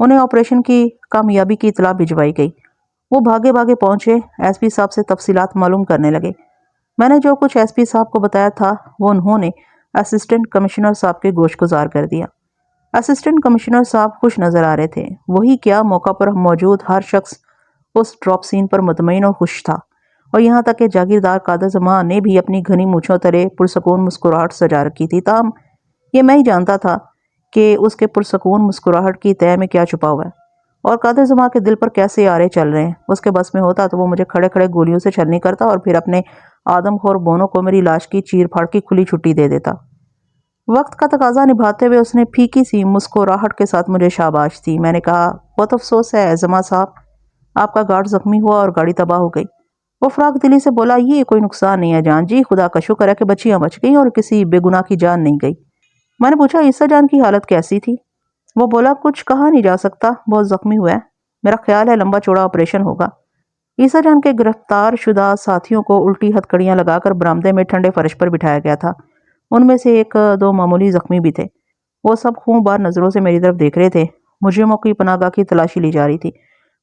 انہیں آپریشن کی کامیابی کی اطلاع بھجوائی گئی۔ وہ بھاگے بھاگے پہنچے، ایس پی صاحب سے تفصیلات معلوم کرنے لگے۔ میں نے جو کچھ ایس پی صاحب کو بتایا تھا وہ انہوں نے اسسٹنٹ کمشنر صاحب کے گوش گزار کر دیا۔ اسسٹنٹ کمشنر صاحب خوش نظر آ رہے تھے۔ وہی کیا، موقع پر موجود ہر شخص اس ڈراپ سین پر مطمئن اور خوش تھا، اور یہاں تک کہ جاگیردار قادر زمان نے بھی اپنی گھنی مونچھوں تلے پرسکون مسکراہٹ سجا رکھی تھی۔ تاہم یہ میں ہی جانتا تھا کہ اس کے پرسکون مسکراہٹ کی تہہ میں کیا چھپا ہوا ہے، اور قادر زمان کے دل پر کیسے آرے چل رہے ہیں۔ اس کے بس میں ہوتا تو وہ مجھے کھڑے کھڑے گولیوں سے چھلنی کرتا اور پھر اپنے آدم خور بونوں کو میری لاش کی چیر پھاڑ کی کھلی چھٹی دے دیتا۔ وقت کا تقاضا نبھاتے ہوئے اس نے پھیکی سی مسکراہٹ کے ساتھ مجھے شاباش دی۔ میں نے کہا، بہت افسوس ہے زمان صاحب، آپ کا گارڈ زخمی ہوا اور گاڑی تباہ ہو گئی۔ وہ فراق دلی سے بولا، یہ کوئی نقصان نہیں ہے جان جی، خدا کا شکر ہے کہ بچیاں بچ گئیں اور کسی بے گناہ کی جان نہیں گئی۔ میں نے پوچھا، عیسیٰ جان کی حالت کیسی تھی؟ وہ بولا، کچھ کہا نہیں جا سکتا، بہت زخمی ہوا ہے، میرا خیال ہے لمبا چوڑا آپریشن ہوگا۔ عیسیٰ جان کے گرفتار شدہ ساتھیوں کو الٹی ہتکڑیاں لگا کر برآمدے میں ٹھنڈے فرش پر بٹھایا گیا تھا۔ ان میں سے ایک دو معمولی زخمی بھی تھے۔ وہ سب خون بار نظروں سے میری طرف دیکھ رہے تھے۔ مجرموں کی پناہ گاہ کی تلاشی لی جا رہی تھی۔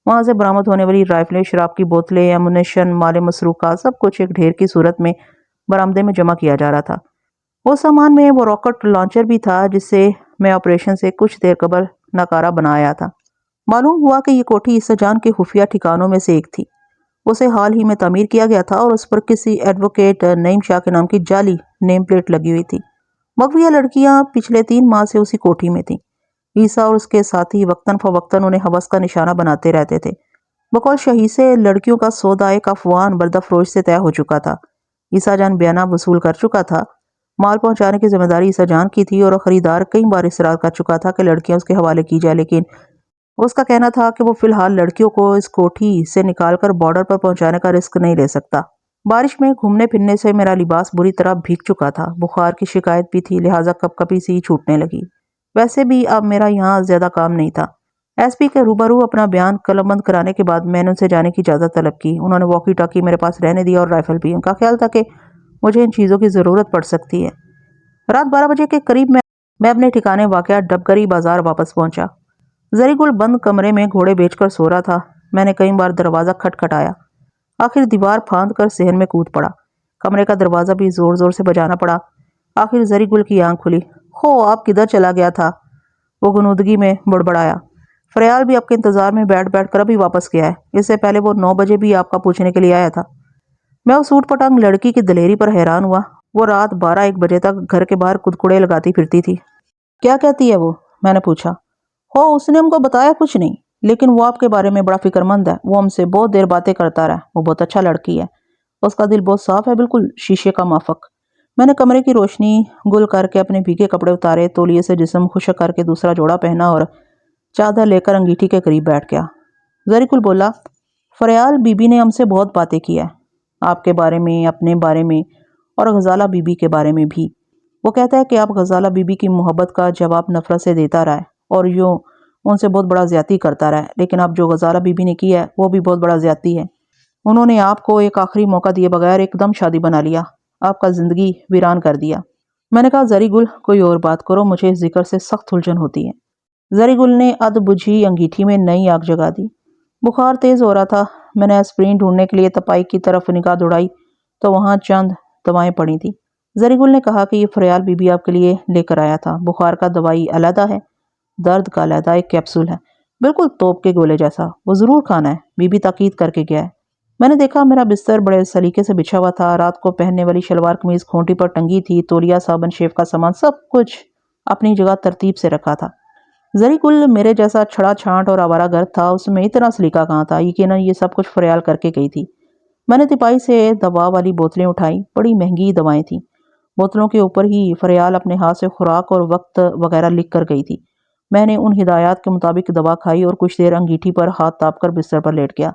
وہاں سے برآمد ہونے والی رائفلیں، شراب کی بوتلیں، ایمونیشن، مال مسروقہ، سب کچھ ایک ڈھیر کی صورت میں برآمدے میں جمع کیا جا رہا تھا۔ اس سامان میں وہ راکٹ لانچر بھی تھا جس سے میں آپریشن سے کچھ دیر قبل ناکارہ بنایا تھا۔ معلوم ہوا کہ یہ کوٹھی عیسیٰ جان کے خفیہ ٹھکانوں میں سے ایک تھی۔ اسے حال ہی میں تعمیر کیا گیا تھا اور اس پر کسی ایڈوکیٹ نعیم شاہ کے نام کی جعلی نیم پلیٹ لگی ہوئی تھی۔ مغویہ لڑکیاں پچھلے 3 ماہ سے اسی کوٹھی میں تھیں۔ عیسیٰ اور اس کے ساتھی وقتاً فوقتاً انہیں ہوس کا نشانہ بناتے رہتے تھے۔ بقول شہی سے لڑکیوں کا سودا ایک افوان بردہ فروش سے طے ہو چکا تھا۔ عیسیٰ جان بیانہ وصول کر چکا تھا۔ مال پہنچانے کی ذمہ داری عیسیٰ جان کی تھی اور خریدار کئی بار اصرار کر چکا تھا کہ لڑکیاں اس کے حوالے کی جائے، لیکن اس کا کہنا تھا کہ وہ فی الحال لڑکیوں کو اس کوٹھی سے نکال کر بارڈر پر پہنچانے کا رسک نہیں لے سکتا۔ بارش میں گھومنے پھرنے سے میرا لباس بری طرح بھیگ چکا تھا، بخار کی شکایت بھی تھی، لہٰذا کپ کپی سی چھوٹنے لگی۔ ویسے بھی اب میرا یہاں زیادہ کام نہیں تھا۔ ایس پی کے روبرو اپنا بیان قلم بند کرانے کے بعد میں نے ان سے جانے کی اجازت طلب کی۔ انہوں نے واکی ٹاکی میرے پاس رہنے دیا اور رائفل بھی۔ ان کا خیال تھا کہ مجھے ان چیزوں کی ضرورت پڑ سکتی ہے۔ رات 12 بجے کے قریب میں اپنے ٹھکانے واقعہ ڈبگری بازار واپس پہنچا۔ زری گل بند کمرے میں گھوڑے بیچ کر سو رہا تھا۔ میں نے کئی بار دروازہ کھٹکھٹایا، آخر دیوار پھاند کر صحن میں کود پڑا۔ کمرے کا دروازہ بھی زور زور سے بجانا پڑا۔ آخر زری گل کی آنکھ کھلی۔ ہو، آپ کدھر چلا گیا تھا؟ وہ غنودگی میں بڑبڑایا۔ فریال بھی آپ کے انتظار میں بیٹھ بیٹھ کر ابھی واپس گیا ہے، اس سے پہلے وہ 9 بجے بھی آپ کا پوچھنے کے لیے آیا تھا۔ میں اس اوٹ پٹانگ لڑکی کی دلیری پر حیران ہوا۔ وہ رات 12-1 بجے تک گھر کے باہر کدکڑے لگاتی پھرتی تھی۔ کیا کہتی ہے وہ؟ میں نے پوچھا۔ اس نے ہم کو بتایا کچھ نہیں، لیکن وہ آپ کے بارے میں بڑا فکر مند ہے۔ وہ ہم سے بہت دیر باتیں کرتا رہا۔ وہ بہت اچھا لڑکی ہے، اس کا دل بہت صاف ہے، بالکل شیشے کا مافک۔ میں نے کمرے کی روشنی گل کر کے اپنے بھیگے کپڑے اتارے، تولیے سے جسم خشک کر کے دوسرا جوڑا پہنا اور چادر لے کر انگیٹھی کے قریب بیٹھ گیا۔ زری گل بولا، فریال بی بی نے ہم سے بہت باتیں کی ہے، آپ کے بارے میں، اپنے بارے میں اور غزالہ بی بی کے بارے میں بھی۔ وہ کہتا ہے کہ آپ غزالہ بی بی کی محبت کا جواب نفرت سے دیتا رہا ہے اور یوں ان سے بہت بڑا زیادتی کرتا رہا ہے، لیکن اب جو غزالہ بی بی نے کی ہے وہ بھی بہت بڑا زیادتی ہے۔ انہوں نے آپ کو ایک آخری موقع دیے بغیر ایک دم شادی بنا لیا، آپ کا زندگی ویران کر دیا۔ میں نے کہا، زری گل کوئی اور بات کرو، مجھے اس ذکر سے سخت الجھن ہوتی ہے۔ زری گل نے اد بجھی انگیٹھی میں نئی آگ جگا دی۔ بخار تیز ہو رہا تھا۔ میں نے اسپرین ڈھونڈنے کے لیے تپائی کی طرف نگاہ دوڑائی تو وہاں چند دوائیں پڑی تھیں۔ زری گل نے کہا کہ یہ فریال بی بی آپ کے لیے لے کر آیا تھا۔ بخار کا دوائی علیحدہ ہے، درد کا علیحدہ ایک کیپسول ہے، بالکل توپ کے گولے جیسا، وہ ضرور کھانا ہے، بی بی تاکید کر کے گیا ہے۔ میں نے دیکھا میرا بستر بڑے سلیقے سے بچھا ہوا تھا، رات کو پہننے والی شلوار قمیض کھونٹی پر ٹنگی تھی، تولیہ، صابن، شیف کا سامان، سب کچھ اپنی جگہ ترتیب سے رکھا تھا۔ زری گل میرے جیسا چھڑا چھانٹ اور آوارہ گرد تھا، اس میں اتنا سلیقہ کہاں تھا، یقیناً یہ سب کچھ فریال کر کے گئی تھی۔ میں نے تپائی سے دوا والی بوتلیں اٹھائیں، بڑی مہنگی دوائیں تھیں۔ بوتلوں کے اوپر ہی فریال اپنے ہاتھ سے خوراک اور وقت وغیرہ لکھ کر گئی تھی۔ میں نے ان ہدایات کے مطابق دوا کھائی اور کچھ دیر انگیٹھی پر ہاتھ تاپ کر بستر پر لیٹ گیا۔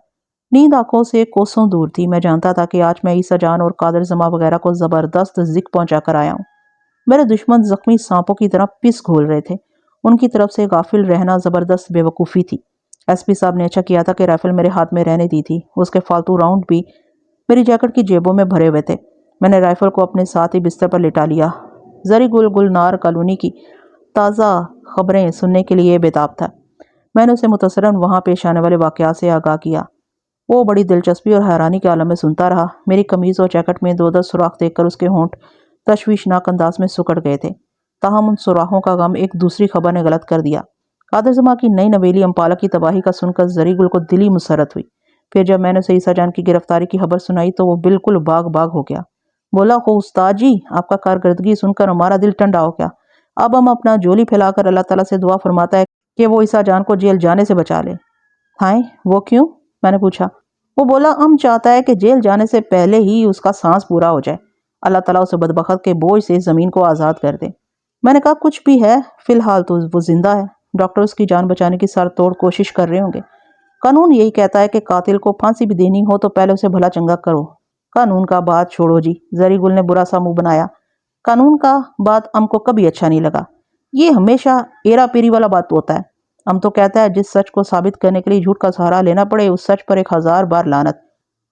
نیند آنکھوں سے کوسوں دور تھی۔ میں جانتا تھا کہ آج میں عیسیٰ جان اور قادر زماں وغیرہ کو زبردست ذک پہنچا کر آیا ہوں۔ میرے دشمن زخمی سانپوں کی طرح پس گھول رہے تھے۔ ان کی طرف سے غافل رہنا زبردست بے وقوفی تھی۔ ایس پی صاحب نے اچھا کیا تھا کہ رائفل میرے ہاتھ میں رہنے دی تھی، اس کے فالتو راؤنڈ بھی میری جیکٹ کی جیبوں میں بھرے ہوئے تھے۔ میں نے رائفل کو اپنے ساتھ ہی بستر پر لٹا لیا۔ زری گل گلنار کالونی کی تازہ خبریں سننے کے لیے بے تاب تھا۔ میں نے اسے متصراً وہاں پیش آنے والے واقعات سے آگاہ کیا۔ وہ بڑی دلچسپی اور حیرانی کے عالم میں سنتا رہا۔ میری قمیض اور جیکٹ میں 2-10 سوراخ دیکھ کر اس کے ہونٹ تشویشناک انداز میں سکڑ گئے تھے۔ تاہم ان سوراخوں کا غم ایک دوسری خبر نے غلط کر دیا۔ قادر زماں کی نئی نویلی امپالہ کی تباہی کا سن کر زری گل کو دلی مسرت ہوئی۔ پھر جب میں نے اسے عیسیٰ جان کی گرفتاری کی خبر سنائی تو وہ بالکل باغ باغ ہو گیا۔ بولا، خو استاد جی، آپ کا کارکردگی سن کر ہمارا دل ٹھنڈا ہو گیا۔ اب ہم اپنا جولی پھیلا کر اللہ تعالیٰ سے دعا فرماتا ہے کہ وہ عیسیٰ جان کو جیل جانے سے بچا لے۔ ہائے، وہ کیوں؟ میں نے پوچھا۔ وہ بولا، ہم چاہتا ہے کہ جیل جانے سے پہلے ہی اس کا سانس پورا ہو جائے۔ اللہ تعالیٰ اسے بدبخت کے بوجھ سے زمین کو آزاد کر دے۔ میں نے کہا، کچھ بھی ہے، فی الحال تو وہ زندہ ہے۔ ڈاکٹر اس کی جان بچانے کی سر توڑ کوشش کر رہے ہوں گے۔ قانون یہی کہتا ہے کہ قاتل کو پھانسی بھی دینی ہو تو پہلے اسے بھلا چنگا کرو۔ قانون کا بات چھوڑو جی، زری گل نے برا سا منہ بنایا۔ قانون کا بات ہم کو کبھی اچھا نہیں لگا۔ یہ ہمیشہ ایرا پیری والا بات ہوتا ہے۔ ہم تو کہتا ہے جس سچ کو ثابت کرنے کے لیے جھوٹ کا سہارا لینا پڑے اس سچ پر 1000 بار لعنت۔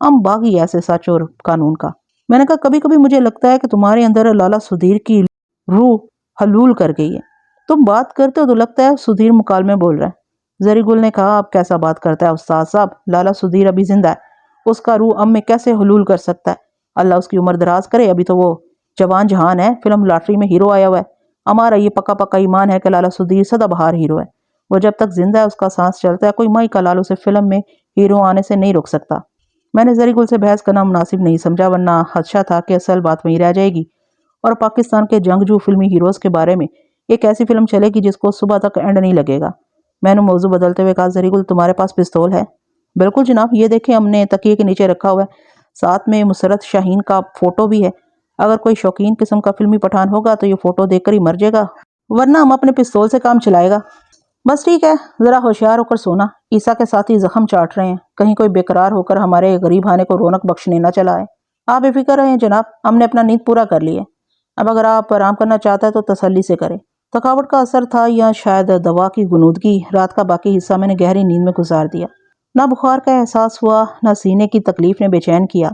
ہم باغی ایسے سچ اور قانون کا۔ میں نے کہا، کبھی کبھی مجھے لگتا ہے کہ تمہارے اندر لالا سدھیر کی روح حلول کر گئی ہے۔ تم بات کرتے ہو تو لگتا ہے سدھیر مکالمے بول رہا ہے۔ زری گل نے کہا، آپ کیسا بات کرتا ہے استاد صاحب؟ لالا سدھیر ابھی زندہ ہے، اس کا روح اب میں کیسے حلول کر سکتا ہے؟ اللہ اس کی عمر دراز کرے، ابھی تو وہ جوان جہان ہے، فلم لاٹری میں ہیرو آیا ہوا ہے۔ ہمارا یہ پکا پکا ایمان ہے کہ لالا سدھیر سدا بہار ہیرو ہے۔ وہ جب تک زندہ ہے اس کا سانس چلتا ہے، کوئی مائی کا لال اسے فلم میں ہیرو آنے سے نہیں روک سکتا۔ میں نے زری گل سے بحث کرنا مناسب نہیں سمجھا، ورنہ خدشہ تھا کہ اصل بات وہیں رہ جائے گی اور پاکستان کے جنگجو فلمی ہیروز کے بارے میں ایک ایسی فلم چلے گی جس کو صبح تک اینڈ نہیں لگے گا۔ میں نے موضوع بدلتے ہوئے کہا، زری گل، تمہارے پاس پستول ہے؟ بالکل جناب، یہ دیکھیں، ہم نے تکیے کے نیچے رکھا ہوا ہے، ساتھ میں مسرت شاہین کا فوٹو بھی ہے۔ اگر کوئی شوقین قسم کا فلمی پٹھان ہوگا تو یہ فوٹو دیکھ کر ہی مر جائے گا، ورنہ ہم اپنے پستول سے کام چلائے گا۔ بس ٹھیک ہے، ذرا ہوشیار ہو کر سونا، عیسیٰ کے ساتھی زخم چاٹ رہے ہیں، کہیں کوئی بے قرار ہو کر ہمارے غریب خانے کو رونق بخشنے نہ چلا ہے۔ آپ بے فکر رہیں جناب، ہم نے اپنا نیند پورا کر لی ہے۔ اب اگر آپ آرام کرنا چاہتا ہے تو تسلی سے کریں۔ تھکاوٹ کا اثر تھا یا شاید دوا کی غنودگی، رات کا باقی حصہ میں نے گہری نیند میں گزار دیا۔ نہ بخار کا احساس ہوا، نہ سینے کی تکلیف نے بے چین کیا،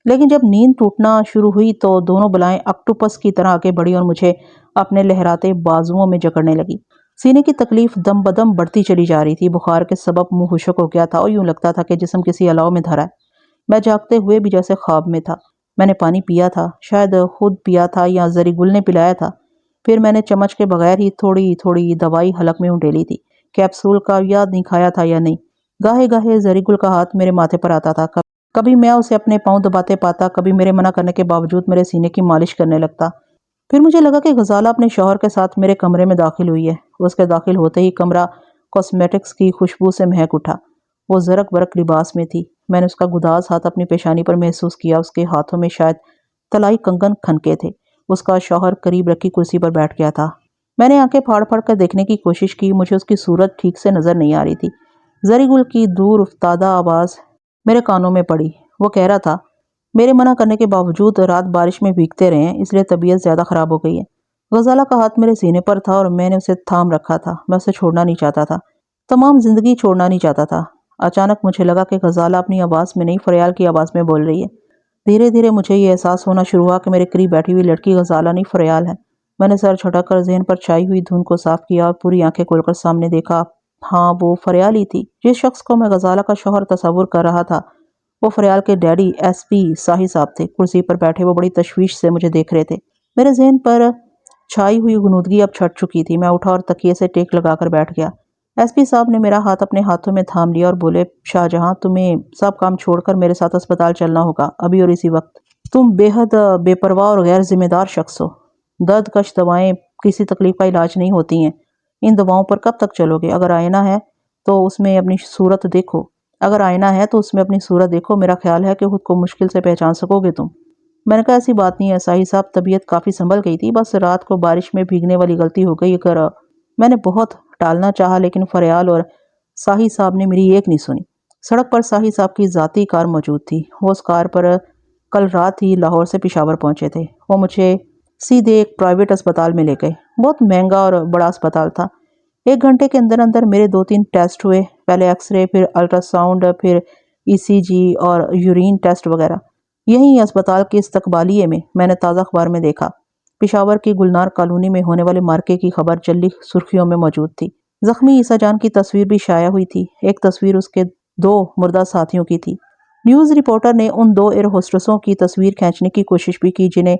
لیکن جب نیند ٹوٹنا شروع ہوئی تو دونوں بلائیں اکٹوپس کی طرح آگے بڑھی اور مجھے اپنے لہراتے بازوؤں میں جکڑنے لگی۔ سینے کی تکلیف دم بدم بڑھتی چلی جا رہی تھی، بخار کے سبب منہ خشک ہو گیا تھا اور یوں لگتا تھا کہ جسم کسی الاؤ میں دھرا ہے۔ میں جاگتے ہوئے بھی جیسے خواب میں تھا۔ میں نے پانی پیا تھا، شاید خود پیا تھا یا زری گل نے پلایا تھا۔ پھر میں نے چمچ کے بغیر ہی تھوڑی تھوڑی دوائی حلق میں انڈیلی تھی۔ کیپسول کا یاد نہیں کھایا تھا یا نہیں۔ گاہے گاہے زری گل کا ہاتھ میرے ماتھے پر آتا تھا، کبھی میں اسے اپنے پاؤں دباتے پاتا، کبھی میرے منع کرنے کے باوجود میرے سینے کی مالش کرنے لگتا۔ پھر مجھے لگا کہ غزالہ اپنے شوہر کے ساتھ میرے کمرے میں داخل ہوئی ہے۔ اس کے داخل ہوتے ہی کمرہ کاسمیٹکس کی خوشبو سے مہک اٹھا۔ وہ زرق برق لباس میں تھی۔ میں نے اس کا گداز ہاتھ اپنی پیشانی پر محسوس کیا، اس کے ہاتھوں میں شاید طلائی کنگن کھنکے تھے۔ اس کا شوہر قریب رکھی کرسی پر بیٹھ گیا تھا۔ میں نے آنکھیں پھاڑ پھاڑ کر دیکھنے کی کوشش کی، مجھے اس کی صورت ٹھیک سے نظر نہیں آ رہی تھی۔ زری گل کی دور افتادہ آواز میرے کانوں میں پڑی۔ وہ کہہ رہا تھا، میرے منع کرنے کے باوجود رات بارش میں بھیگتے رہے ہیں، اس لیے طبیعت زیادہ خراب ہو گئی ہے۔ غزالہ کا ہاتھ میرے سینے پر تھا اور میں نے اسے تھام رکھا تھا۔ میں اسے چھوڑنا نہیں چاہتا تھا، تمام زندگی چھوڑنا نہیں چاہتا تھا۔ اچانک مجھے لگا کہ غزالہ اپنی آواز میں نہیں، فریال کی آواز میں بول رہی ہے۔ دھیرے دھیرے مجھے یہ احساس ہونا شروع ہوا کہ میرے قریب بیٹھی ہوئی لڑکی غزالہ نہیں، فریال ہے۔ میں نے سر جھٹک کر ذہن پر چھائی ہوئی دھند کو صاف کیا اور پوری آنکھیں کھول کر سامنے دیکھا۔ ہاں، وہ فریال ہی تھی۔ جس شخص کو میں غزالہ کا شوہر تصور کر رہا تھا وہ فریال کے ڈیڈی ایس پی ساہی صاحب تھے۔ کرسی پر بیٹھے وہ بڑی تشویش سے مجھے دیکھ رہے تھے۔ میرے ذہن پر چھائی ہوئی غنودگی اب چھٹ چکی تھی۔ میں اٹھا اور تکیے سے ٹیک لگا کر بیٹھ گیا۔ ایس پی صاحب نے میرا ہاتھ اپنے ہاتھوں میں تھام لیا اور بولے، شاہ جہاں، تمہیں سب کام چھوڑ کر میرے ساتھ اسپتال چلنا ہوگا، ابھی اور اسی وقت۔ تم بے حد بے پرواہ اور غیر ذمہ دار شخص ہو۔ درد کش دوائیں کسی تکلیف کا علاج نہیں ہوتی ہیں۔ ان دواؤں پر کب تک چلو گے؟ اگر آئینہ ہے تو اس میں اپنی صورت دیکھو، میرا خیال ہے کہ خود کو مشکل سے پہچان سکو گے تم۔ میں نے کہا، ایسی بات نہیں ہے ساہی صاحب، طبیعت کافی سنبھل گئی تھی، بس رات کو بارش میں بھیگنے والی غلطی ہو گئی۔ اگر میں نے بہت ٹالنا چاہا لیکن فریال اور ساہی صاحب نے میری ایک نہیں سنی۔ سڑک پر ساہی صاحب کی ذاتی کار موجود تھی۔ وہ اس کار پر کل رات ہی لاہور سے پشاور پہنچے تھے۔ وہ مجھے سیدھے ایک پرائیویٹ اسپتال میں لے گئے۔ بہت مہنگا اور بڑا اسپتال تھا۔ 1 گھنٹے کے اندر اندر میرے 2-3 ٹیسٹ ہوئے، پہلے ایکس رے، پھر الٹرا ساؤنڈ، پھر ای سی جی اور یورین ٹیسٹ وغیرہ۔ یہیں اسپتال کے استقبالیے میں نے تازہ اخبار میں دیکھا، پشاور کی گلنار کالونی میں ہونے والے مارکے کی خبر جلدی سرخیوں میں موجود تھی۔ زخمی عیسیٰ جان کی تصویر بھی شائع ہوئی تھی۔ ایک تصویر اس کے 2 مردہ ساتھیوں کی تھی۔ نیوز رپورٹر نے ان 2 ایئر ہوسٹسوں کی تصویر کھینچنے کی کوشش بھی کی جنہیں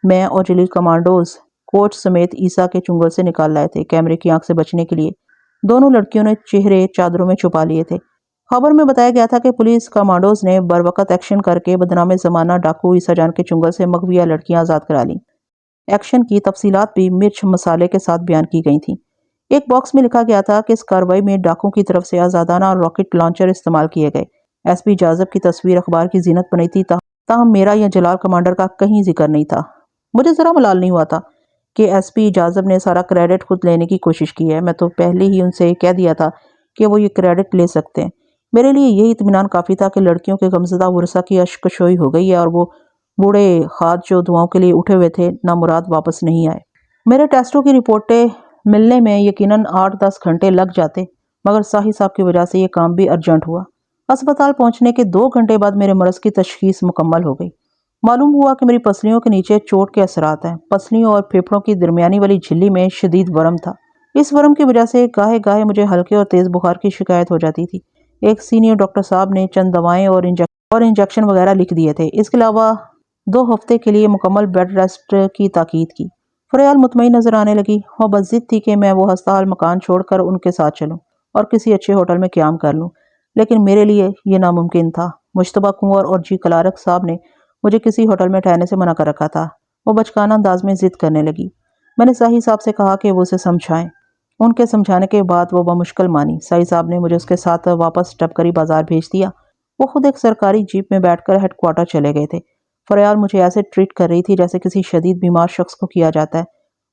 میں اور جلیل کمانڈوز کوچ سمیت عیسیٰ کے چنگل سے نکال لائے تھے کیمرے کی آنکھ سے بچنے کے لیے۔ دونوں لڑکیوں نے چہرے چادروں میں چھپا لیے تھے۔ خبر میں بتایا گیا تھا کہ پولیس کمانڈوز نے بروقت ایکشن کر کے بدنام زمانہ ڈاکو عیسیٰ جان کے چنگل سے مغویہ لڑکیاں آزاد کرا لیں۔ ایکشن کی تفصیلات بھی مرچ مسالے کے ساتھ بیان کی گئی تھیں۔ ایک باکس میں لکھا گیا تھا کہ اس کارروائی میں ڈاکو کی طرف سے آزادانہ راکٹ لانچر استعمال کیے گئے۔ ایس پی جازب کی تصویر اخبار کی زینت بنی تھی، تاہم میرا یا جلال کمانڈر کا کہیں ذکر نہیں تھا۔ مجھے ذرا ملال نہیں ہوا تھا کہ ایس پی جازب نے سارا کریڈٹ خود لینے کی کوشش کی ہے۔ میں تو پہلے ہی ان سے کہہ دیا تھا کہ وہ یہ کریڈٹ لے سکتے ہیں۔ میرے لیے یہی اطمینان کافی تھا کہ لڑکیوں کے غمزدہ ورثہ کی اشکشوئی ہو گئی ہے اور وہ بوڑھے خاد جو دعاؤں کے لیے اٹھے ہوئے تھے نامراد واپس نہیں آئے۔ میرے ٹیسٹوں کی رپورٹیں ملنے میں یقیناً 8-10 گھنٹے لگ جاتے، مگر ساہی صاحب کی وجہ سے یہ کام بھی ارجنٹ ہوا۔ اسپتال پہنچنے کے 2 گھنٹے بعد میرے مرض کی تشخیص مکمل ہو گئی۔ معلوم ہوا کہ میری پسلیوں کے نیچے چوٹ کے اثرات ہیں۔ پسلیوں اور پھیپھڑوں کی درمیانی والی جھلی میں شدید ورم تھا۔ اس ورم کی وجہ سے گاہے گاہے مجھے ہلکے اور تیز بخار کی شکایت ہو جاتی تھی۔ ایک سینئر ڈاکٹر صاحب نے چند دوائیں اور انجیکشن وغیرہ لکھ دیے تھے۔ اس کے علاوہ 2 ہفتے کے لیے مکمل بیڈ ریسٹ کی تاکید کی۔ فریال مطمئن نظر آنے لگی۔ وہ بس ضد تھی کہ میں وہ ہسپتال مکان چھوڑ کر ان کے ساتھ چلوں اور کسی اچھے ہوٹل میں قیام کر لوں، لیکن میرے لیے یہ ناممکن تھا۔ مشتبہ کنور اور جی کلارک صاحب نے مجھے کسی ہوٹل میں ٹھہرنے سے منع کر رکھا تھا۔ وہ بچکانہ انداز میں ضد کرنے لگی۔ میں نے ساہی صاحب سے کہا کہ وہ اسے سمجھائیں۔ ان کے سمجھانے کے بعد وہ بمشکل مانی۔ ساہی صاحب نے مجھے اس کے ساتھ واپس ٹپکری بازار بھیج دیا۔ وہ خود ایک سرکاری جیپ میں بیٹھ کر ہیڈ کوارٹر چلے گئے تھے۔ فریال مجھے ایسے ٹریٹ کر رہی تھی جیسے کسی شدید بیمار شخص کو کیا جاتا ہے۔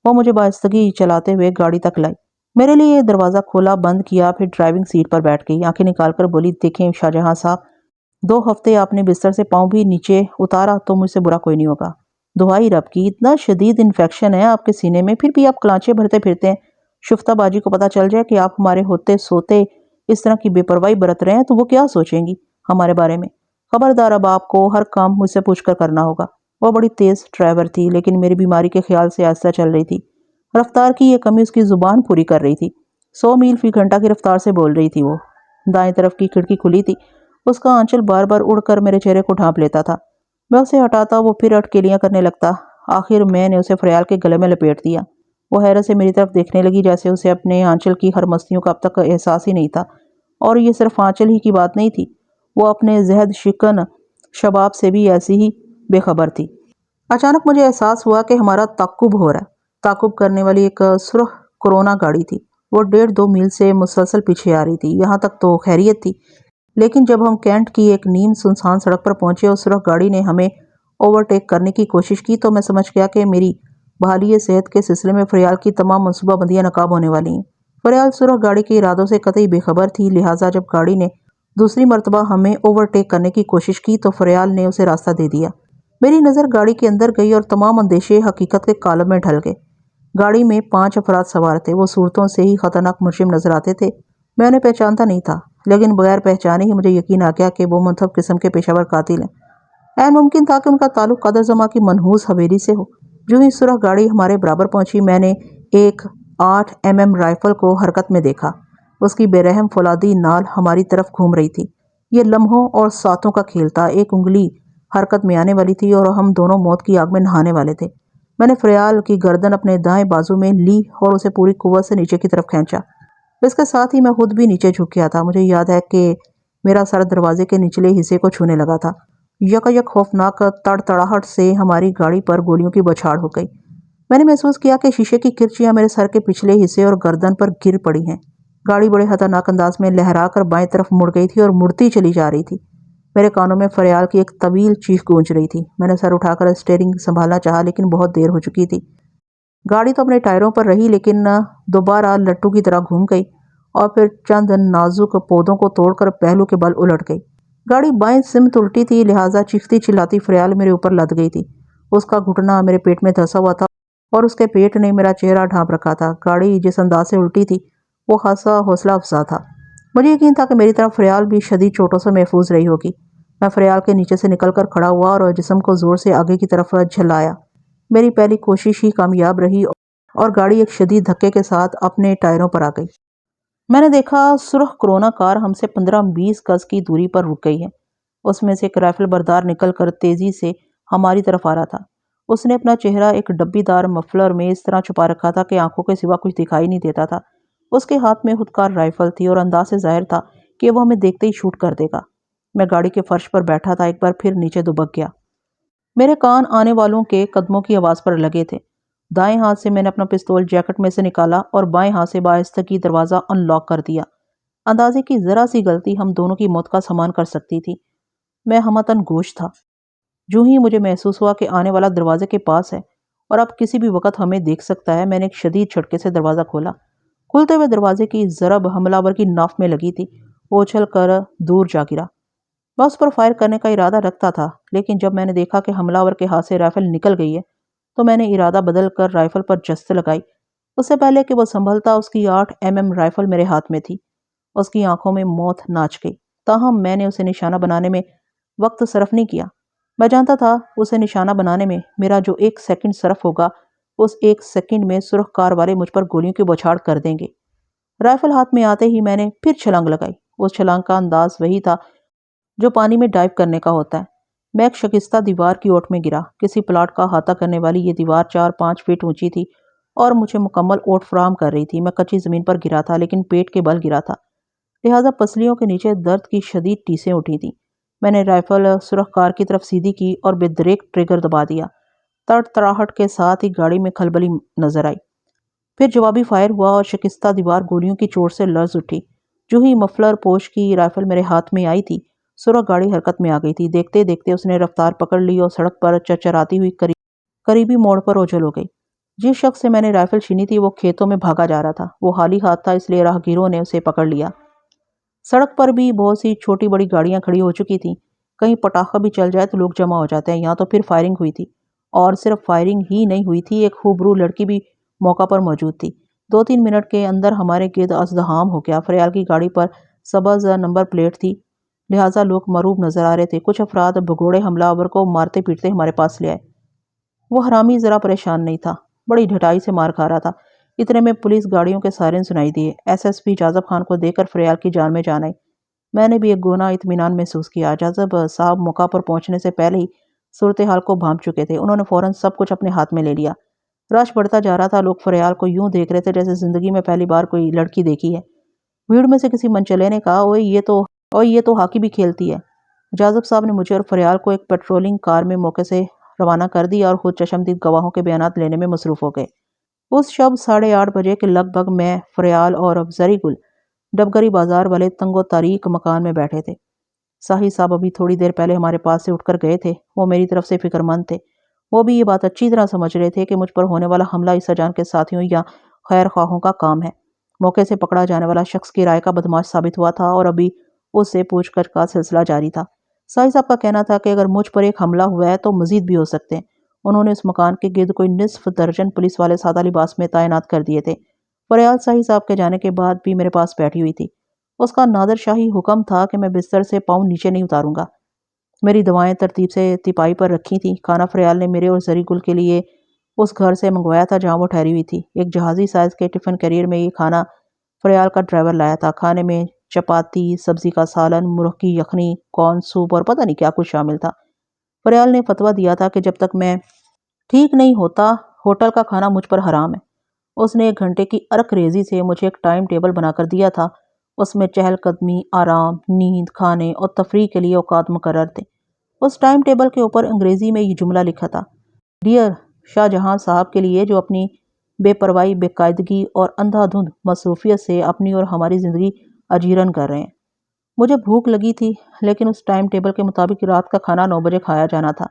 وہ مجھے بائستگی چلاتے ہوئے گاڑی تک لائی، میرے لیے دروازہ کھولا، بند کیا، پھر ڈرائیونگ سیٹ پر بیٹھ گئی۔ آنکھیں نکال کر بولی، دیکھیں شاہجہاں صاحب، 2 ہفتے آپ نے بستر سے پاؤں بھی نیچے اتارا تو مجھ سے برا کوئی نہیں ہوگا۔ دعائی رب کی، اتنا شدید انفیکشن ہے آپ کے سینے میں، پھر بھی آپ کلانچے بھرتے پھرتے ہیں۔ شفتہ باجی کو پتہ چل جائے کہ آپ ہمارے ہوتے سوتے اس طرح کی بے پرواہی برت رہے ہیں تو وہ کیا سوچیں گی ہمارے بارے میں؟ خبردار، اب آپ کو ہر کام مجھ سے پوچھ کر کرنا ہوگا۔ وہ بڑی تیز ڈرائیور تھی، لیکن میری بیماری کے خیال سے آہستہ چل رہی تھی۔ رفتار کی یہ کمی اس کی زبان پوری کر رہی تھی۔ 100 میل فی گھنٹہ کی رفتار سے بول رہی تھی وہ۔ دائیں طرف کی کھڑکی کھلی تھی۔ اس کا آنچل بار بار اڑ کر میرے چہرے کو ڈھانپ لیتا تھا۔ میں اسے ہٹاتا، وہ پھر اٹکیلیاں کرنے لگتا۔ آخر میں نے اسے فریال کے گلے میں لپیٹ دیا۔ وہ حیرت سے میری طرف دیکھنے لگی، جیسے اسے اپنے آنچل کی ہر مستیوں کا اب تک احساس ہی نہیں تھا۔ اور یہ صرف آنچل ہی کی بات نہیں تھی، وہ اپنے زہد شکن شباب سے بھی ایسی ہی بے خبر تھی۔ اچانک مجھے احساس ہوا کہ ہمارا تعاقب ہو رہا ہے۔ تعاقب کرنے والی ایک سرخ کرونا گاڑی تھی۔ وہ 1.5-2 میل سے مسلسل پیچھے آ رہی تھی۔ یہاں تک تو خیریت تھی، لیکن جب ہم کینٹ کی ایک نیم سنسان سڑک پر پہنچے اور سرخ گاڑی نے ہمیں اوورٹیک کرنے کی کوشش کی تو میں سمجھ گیا کہ میری بحالی صحت کے سلسلے میں فریال کی تمام منصوبہ بندیاں ناکام ہونے والی ہیں۔ فریال سرخ گاڑی کے ارادوں سے قطعی بے خبر تھی، لہٰذا جب گاڑی نے دوسری مرتبہ ہمیں اوورٹیک کرنے کی کوشش کی تو فریال نے اسے راستہ دے دیا۔ میری نظر گاڑی کے اندر گئی اور تمام اندیشے حقیقت کے کالم میں ڈھل گئے۔ گاڑی میں 5 افراد سوار تھے۔ وہ صورتوں سے ہی خطرناک مجرم نظر آتے تھے۔ میں انہیں پہچانتا نہیں تھا، لیکن بغیر پہچانے ہی مجھے یقین آ گیا کہ وہ منتخب قسم کے پیشہ ور قاتل ہیں۔ عین ممکن تھا کہ ان کا تعلق قدر زماں کی منحوس حویلی سے ہو۔ جو ہی سرخ گاڑی ہمارے برابر پہنچی، میں نے ایک 8 mm رائفل کو حرکت میں دیکھا۔ اس کی بے رحم فولادی نال ہماری طرف گھوم رہی تھی۔ یہ لمحوں اور ساتوں کا کھیل تھا۔ ایک انگلی حرکت میں آنے والی تھی اور ہم دونوں موت کی آگ میں نہانے والے تھے۔ میں نے فریال کی گردن اپنے دائیں بازو میں لی اور اسے پوری قوت سے نیچے کی طرف کھینچا۔ اس کے ساتھ ہی میں خود بھی نیچے جھک گیا تھا۔ مجھے یاد ہے کہ میرا سر دروازے کے نچلے حصے کو چھونے لگا تھا۔ یکایک خوفناک تڑتڑاہٹ سے ہماری گاڑی پر گولیوں کی بوچھاڑ ہو گئی۔ میں نے محسوس کیا کہ شیشے کی کرچیاں میرے سر کے پچھلے حصے اور گردن پر گر پڑی ہیں۔ گاڑی بڑے خطرناک انداز میں لہرا کر بائیں طرف مڑ گئی تھی اور مڑتی چلی جا رہی تھی۔ میرے کانوں میں فریال کی ایک طویل چیخ گونج رہی تھی۔ میں نے سر اٹھا کر اسٹیئرنگ سنبھالنا چاہا، لیکن بہت دیر ہو چکی تھی۔ گاڑی تو اپنے ٹائروں پر رہی، لیکن دوبارہ لٹو کی طرح گھوم گئی اور پھر چند نازک پودوں کو توڑ کر پہلو کے بل الٹ گئی۔ گاڑی بائیں سمت الٹی تھی، لہٰذا چیختی چلاتی فریال میرے اوپر لد گئی تھی۔ اس کا گھٹنا میرے پیٹ میں دھسا ہوا تھا اور اس کے پیٹ نے میرا چہرہ ڈھانپ رکھا تھا۔ گاڑی جس انداز سے الٹی تھی وہ خاصا حوصلہ افزا تھا۔ مجھے یقین تھا کہ میری طرف فریال بھی شدید چوٹوں سے محفوظ رہی ہوگی۔ میں فریال کے نیچے سے نکل کر کھڑا ہوا اور جسم کو زور سے آگے کی طرف جھلایا۔ میری پہلی کوشش ہی کامیاب رہی اور گاڑی ایک شدید دھکے کے ساتھ اپنے ٹائروں پر آ گئی۔ میں نے دیکھا سرخ کرونا کار ہم سے 15-20 گز کی دوری پر رک گئی ہے۔ اس میں سے ایک رائفل بردار نکل کر تیزی سے ہماری طرف آ رہا تھا۔ اس نے اپنا چہرہ ایک ڈبی دار مفلر میں اس طرح چھپا رکھا تھا کہ آنکھوں کے سوا کچھ دکھائی نہیں دیتا تھا۔ اس کے ہاتھ میں خودکار رائفل تھی اور انداز سے ظاہر تھا کہ وہ ہمیں دیکھتے ہی شوٹ کر دے گا۔ میں گاڑی کے فرش پر بیٹھا تھا، ایک بار پھر نیچے دبک گیا۔ میرے کان آنے والوں کے قدموں کی آواز پر لگے تھے۔ دائیں ہاتھ سے میں نے اپنا پستول جیکٹ میں سے نکالا اور بائیں ہاتھ سے بآہستگی دروازہ ان لاک کر دیا۔ اندازے کی ذرا سی غلطی ہم دونوں کی موت کا سامان کر سکتی تھی۔ میں ہمتن گوش تھا۔ جو ہی مجھے محسوس ہوا کہ آنے والا دروازے کے پاس ہے اور اب کسی بھی وقت ہمیں دیکھ سکتا ہے، میں نے ایک شدید جھٹکے سے دروازہ کھولا۔ کھلتے ہوئے دروازے کی ضرب حملہ آور کی ناف میں لگی تھی، وہ اچھل کر دور جا گرا۔ میں اس پر فائر کرنے کا ارادہ رکھتا تھا، لیکن جب میں نے دیکھا کہ حملہ آور کے ہاتھ سے رائفل نکل گئی ہے تو میں نے ارادہ بدل کر رائفل پر جست لگائی۔ اس سے پہلے کہ وہ سنبھلتا، اس کی 8 mm رائفل میرے ہاتھ میں تھی۔ اس کی آنکھوں میں موت ناچ گئی، تاہم میں نے اسے نشانہ بنانے میں وقت صرف نہیں کیا۔ میں جانتا تھا اسے نشانہ بنانے میں میرا جو 1 سیکنڈ صرف ہوگا، اس 1 سیکنڈ میں سرخ کار والے مجھ پر گولیوں کی بوچھاڑ کر دیں گے۔ رائفل ہاتھ میں آتے ہی میں نے پھر چھلانگ لگائی۔ اس چھلانگ کا انداز وہی تھا جو پانی میں ڈائیو کرنے کا ہوتا ہے۔ میں ایک شکستہ دیوار کی اوٹ میں گرا۔ کسی پلاٹ کا احاطہ کرنے والی یہ دیوار 4-5 فٹ اونچی تھی اور مجھے مکمل اوٹ فراہم کر رہی تھی۔ میں کچی زمین پر گرا تھا، لیکن پیٹ کے بل گرا تھا، لہٰذا پسلیوں کے نیچے درد کی شدید ٹیسیں اٹھی تھیں۔ میں نے رائفل سرخ کار کی طرف سیدھی کی اور بے دریک ٹریگر دبا دیا۔ تڑتڑاہٹ کے ساتھ ہی گاڑی میں کھلبلی نظر آئی۔ پھر جوابی فائر ہوا اور شکستہ دیوار گولیوں کی چوٹ سے لرز اٹھی۔ جو ہی مفلر پوش کی رائفل میرے ہاتھ میں آئی تھی، سرخ گاڑی حرکت میں آ گئی تھی۔ دیکھتے دیکھتے اس نے رفتار پکڑ لی اور سڑک پر چرچراتی ہوئی قریبی موڑ پر اوجھل ہو گئی۔ جس شخص سے میں نے رائفل چھینی تھی وہ کھیتوں میں بھاگا جا رہا تھا۔ وہ خالی ہاتھ تھا، اس لیے راہگیروں نے اسے پکڑ لیا۔ سڑک پر بھی بہت سی چھوٹی بڑی گاڑیاں کھڑی ہو چکی تھیں۔ کہیں پٹاخہ بھی چل جائے تو لوگ جمع ہو جاتے ہیں۔ یہاں تو پھر فائرنگ ہوئی تھی، اور صرف فائرنگ ہی نہیں ہوئی تھی، ایک خوبرو لڑکی بھی موقع پر موجود تھی۔ 2-3 منٹ کے اندر ہمارے گرد ازدحام ہو گیا۔ فریال کی گاڑی پر سبز نمبر پلیٹ تھی، لہٰذا لوگ مرعوب نظر آ رہے تھے۔ کچھ افراد بھگوڑے حملہ آور کو مارتے پیٹتے ہمارے پاس لے آئے۔ وہ حرامی ذرا پریشان نہیں تھا، بڑی ڈھٹائی سے مار کھا رہا تھا۔ اتنے میں پولیس گاڑیوں کے سائرن سنائی دیے۔ SSP جاذب خان کو دیکھ کر فریال کی جان میں جان آئی۔ میں نے بھی ایک گونا اطمینان محسوس کیا۔ جاذب صاحب موقع پر پہنچنے سے پہلے ہی صورتحال کو بھانپ چکے تھے۔ انہوں نے فوراً سب کچھ اپنے ہاتھ میں لے لیا۔ رش بڑھتا جا رہا تھا۔ لوگ فریال کو یوں دیکھ رہے تھے جیسے زندگی میں پہلی بار کوئی لڑکی دیکھی ہے۔ بھیڑ میں سے کسی منچلے نے کہا، اوئے یہ تو ہاکی بھی کھیلتی ہے۔ جاذب صاحب نے مجھے اور فریال کو ایک پیٹرولنگ کار میں موقع سے روانہ کر دیا اور خود چشمدید گواہوں کے بیانات لینے میں مصروف ہو گئے۔ اس شب 8:30 بجے کے لگ بھگ میں، فریال اور زری گل ڈبگری بازار والے تنگ و تاریک مکان میں بیٹھے تھے۔ ساہی صاحب ابھی تھوڑی دیر پہلے ہمارے پاس سے اٹھ کر گئے تھے۔ وہ میری طرف سے فکر مند تھے۔ وہ بھی یہ بات اچھی طرح سمجھ رہے تھے کہ مجھ پر ہونے والا حملہ عیسیٰ جان کے ساتھیوں یا خیر خواہوں کا کام ہے۔ موقع سے پکڑا جانے والا شخص کرائے کا بدماش ثابت ہوا تھا اور ابھی اس سے پوچھ گچھ کا سلسلہ جاری تھا۔ ساہی صاحب کا کہنا تھا کہ اگر مجھ پر ایک حملہ ہوا ہے تو مزید بھی ہو سکتے ہیں۔ انہوں نے اس مکان کے گرد کوئی نصف درجن پولیس والے سادہ لباس میں تعینات کر دیے تھے۔ فریال ساہی صاحب کے جانے کے بعد بھی میرے پاس بیٹھی ہوئی تھی۔ اس کا نادر شاہی حکم تھا کہ میں بستر سے پاؤں نیچے نہیں اتاروں گا۔ میری دوائیں ترتیب سے تیپائی پر رکھی تھیں۔ کھانا فریال نے میرے اور زری گل کے لیے اس گھر سے منگوایا تھا جہاں وہ ٹھہری ہوئی تھی۔ ایک جہازی سائز کے ٹفن کیریئر میں یہ کھانا فریال کا ڈرائیور لایا تھا۔ کھانے میں چپاتی، سبزی کا سالن، مرغ کی یخنی، کارن سوپ اور پتہ نہیں کیا کچھ شامل تھا۔ فریال نے فتویٰ دیا تھا کہ جب تک میں ٹھیک نہیں ہوتا ہوٹل کا کھانا مجھ پر حرام ہے۔ اس نے 1 گھنٹے کی ارک ریزی سے مجھے ایک ٹائم ٹیبل بنا کر دیا تھا۔ اس میں چہل قدمی، آرام، نیند، کھانے اور تفریح کے لیے اوقات مقرر تھے۔ اس ٹائم ٹیبل کے اوپر انگریزی میں یہ جملہ لکھا تھا، ڈیئر شاہ جہاں صاحب کے لیے جو اپنی بے پرواہی، بے قاعدگی اور اندھا دھند مصروفیت سے اپنی اور ہماری زندگی اجیرن کر رہے ہیں۔ مجھے بھوک لگی تھی، لیکن اس ٹائم ٹیبل کے مطابق رات کا کھانا 9 بجے کھایا جانا تھا۔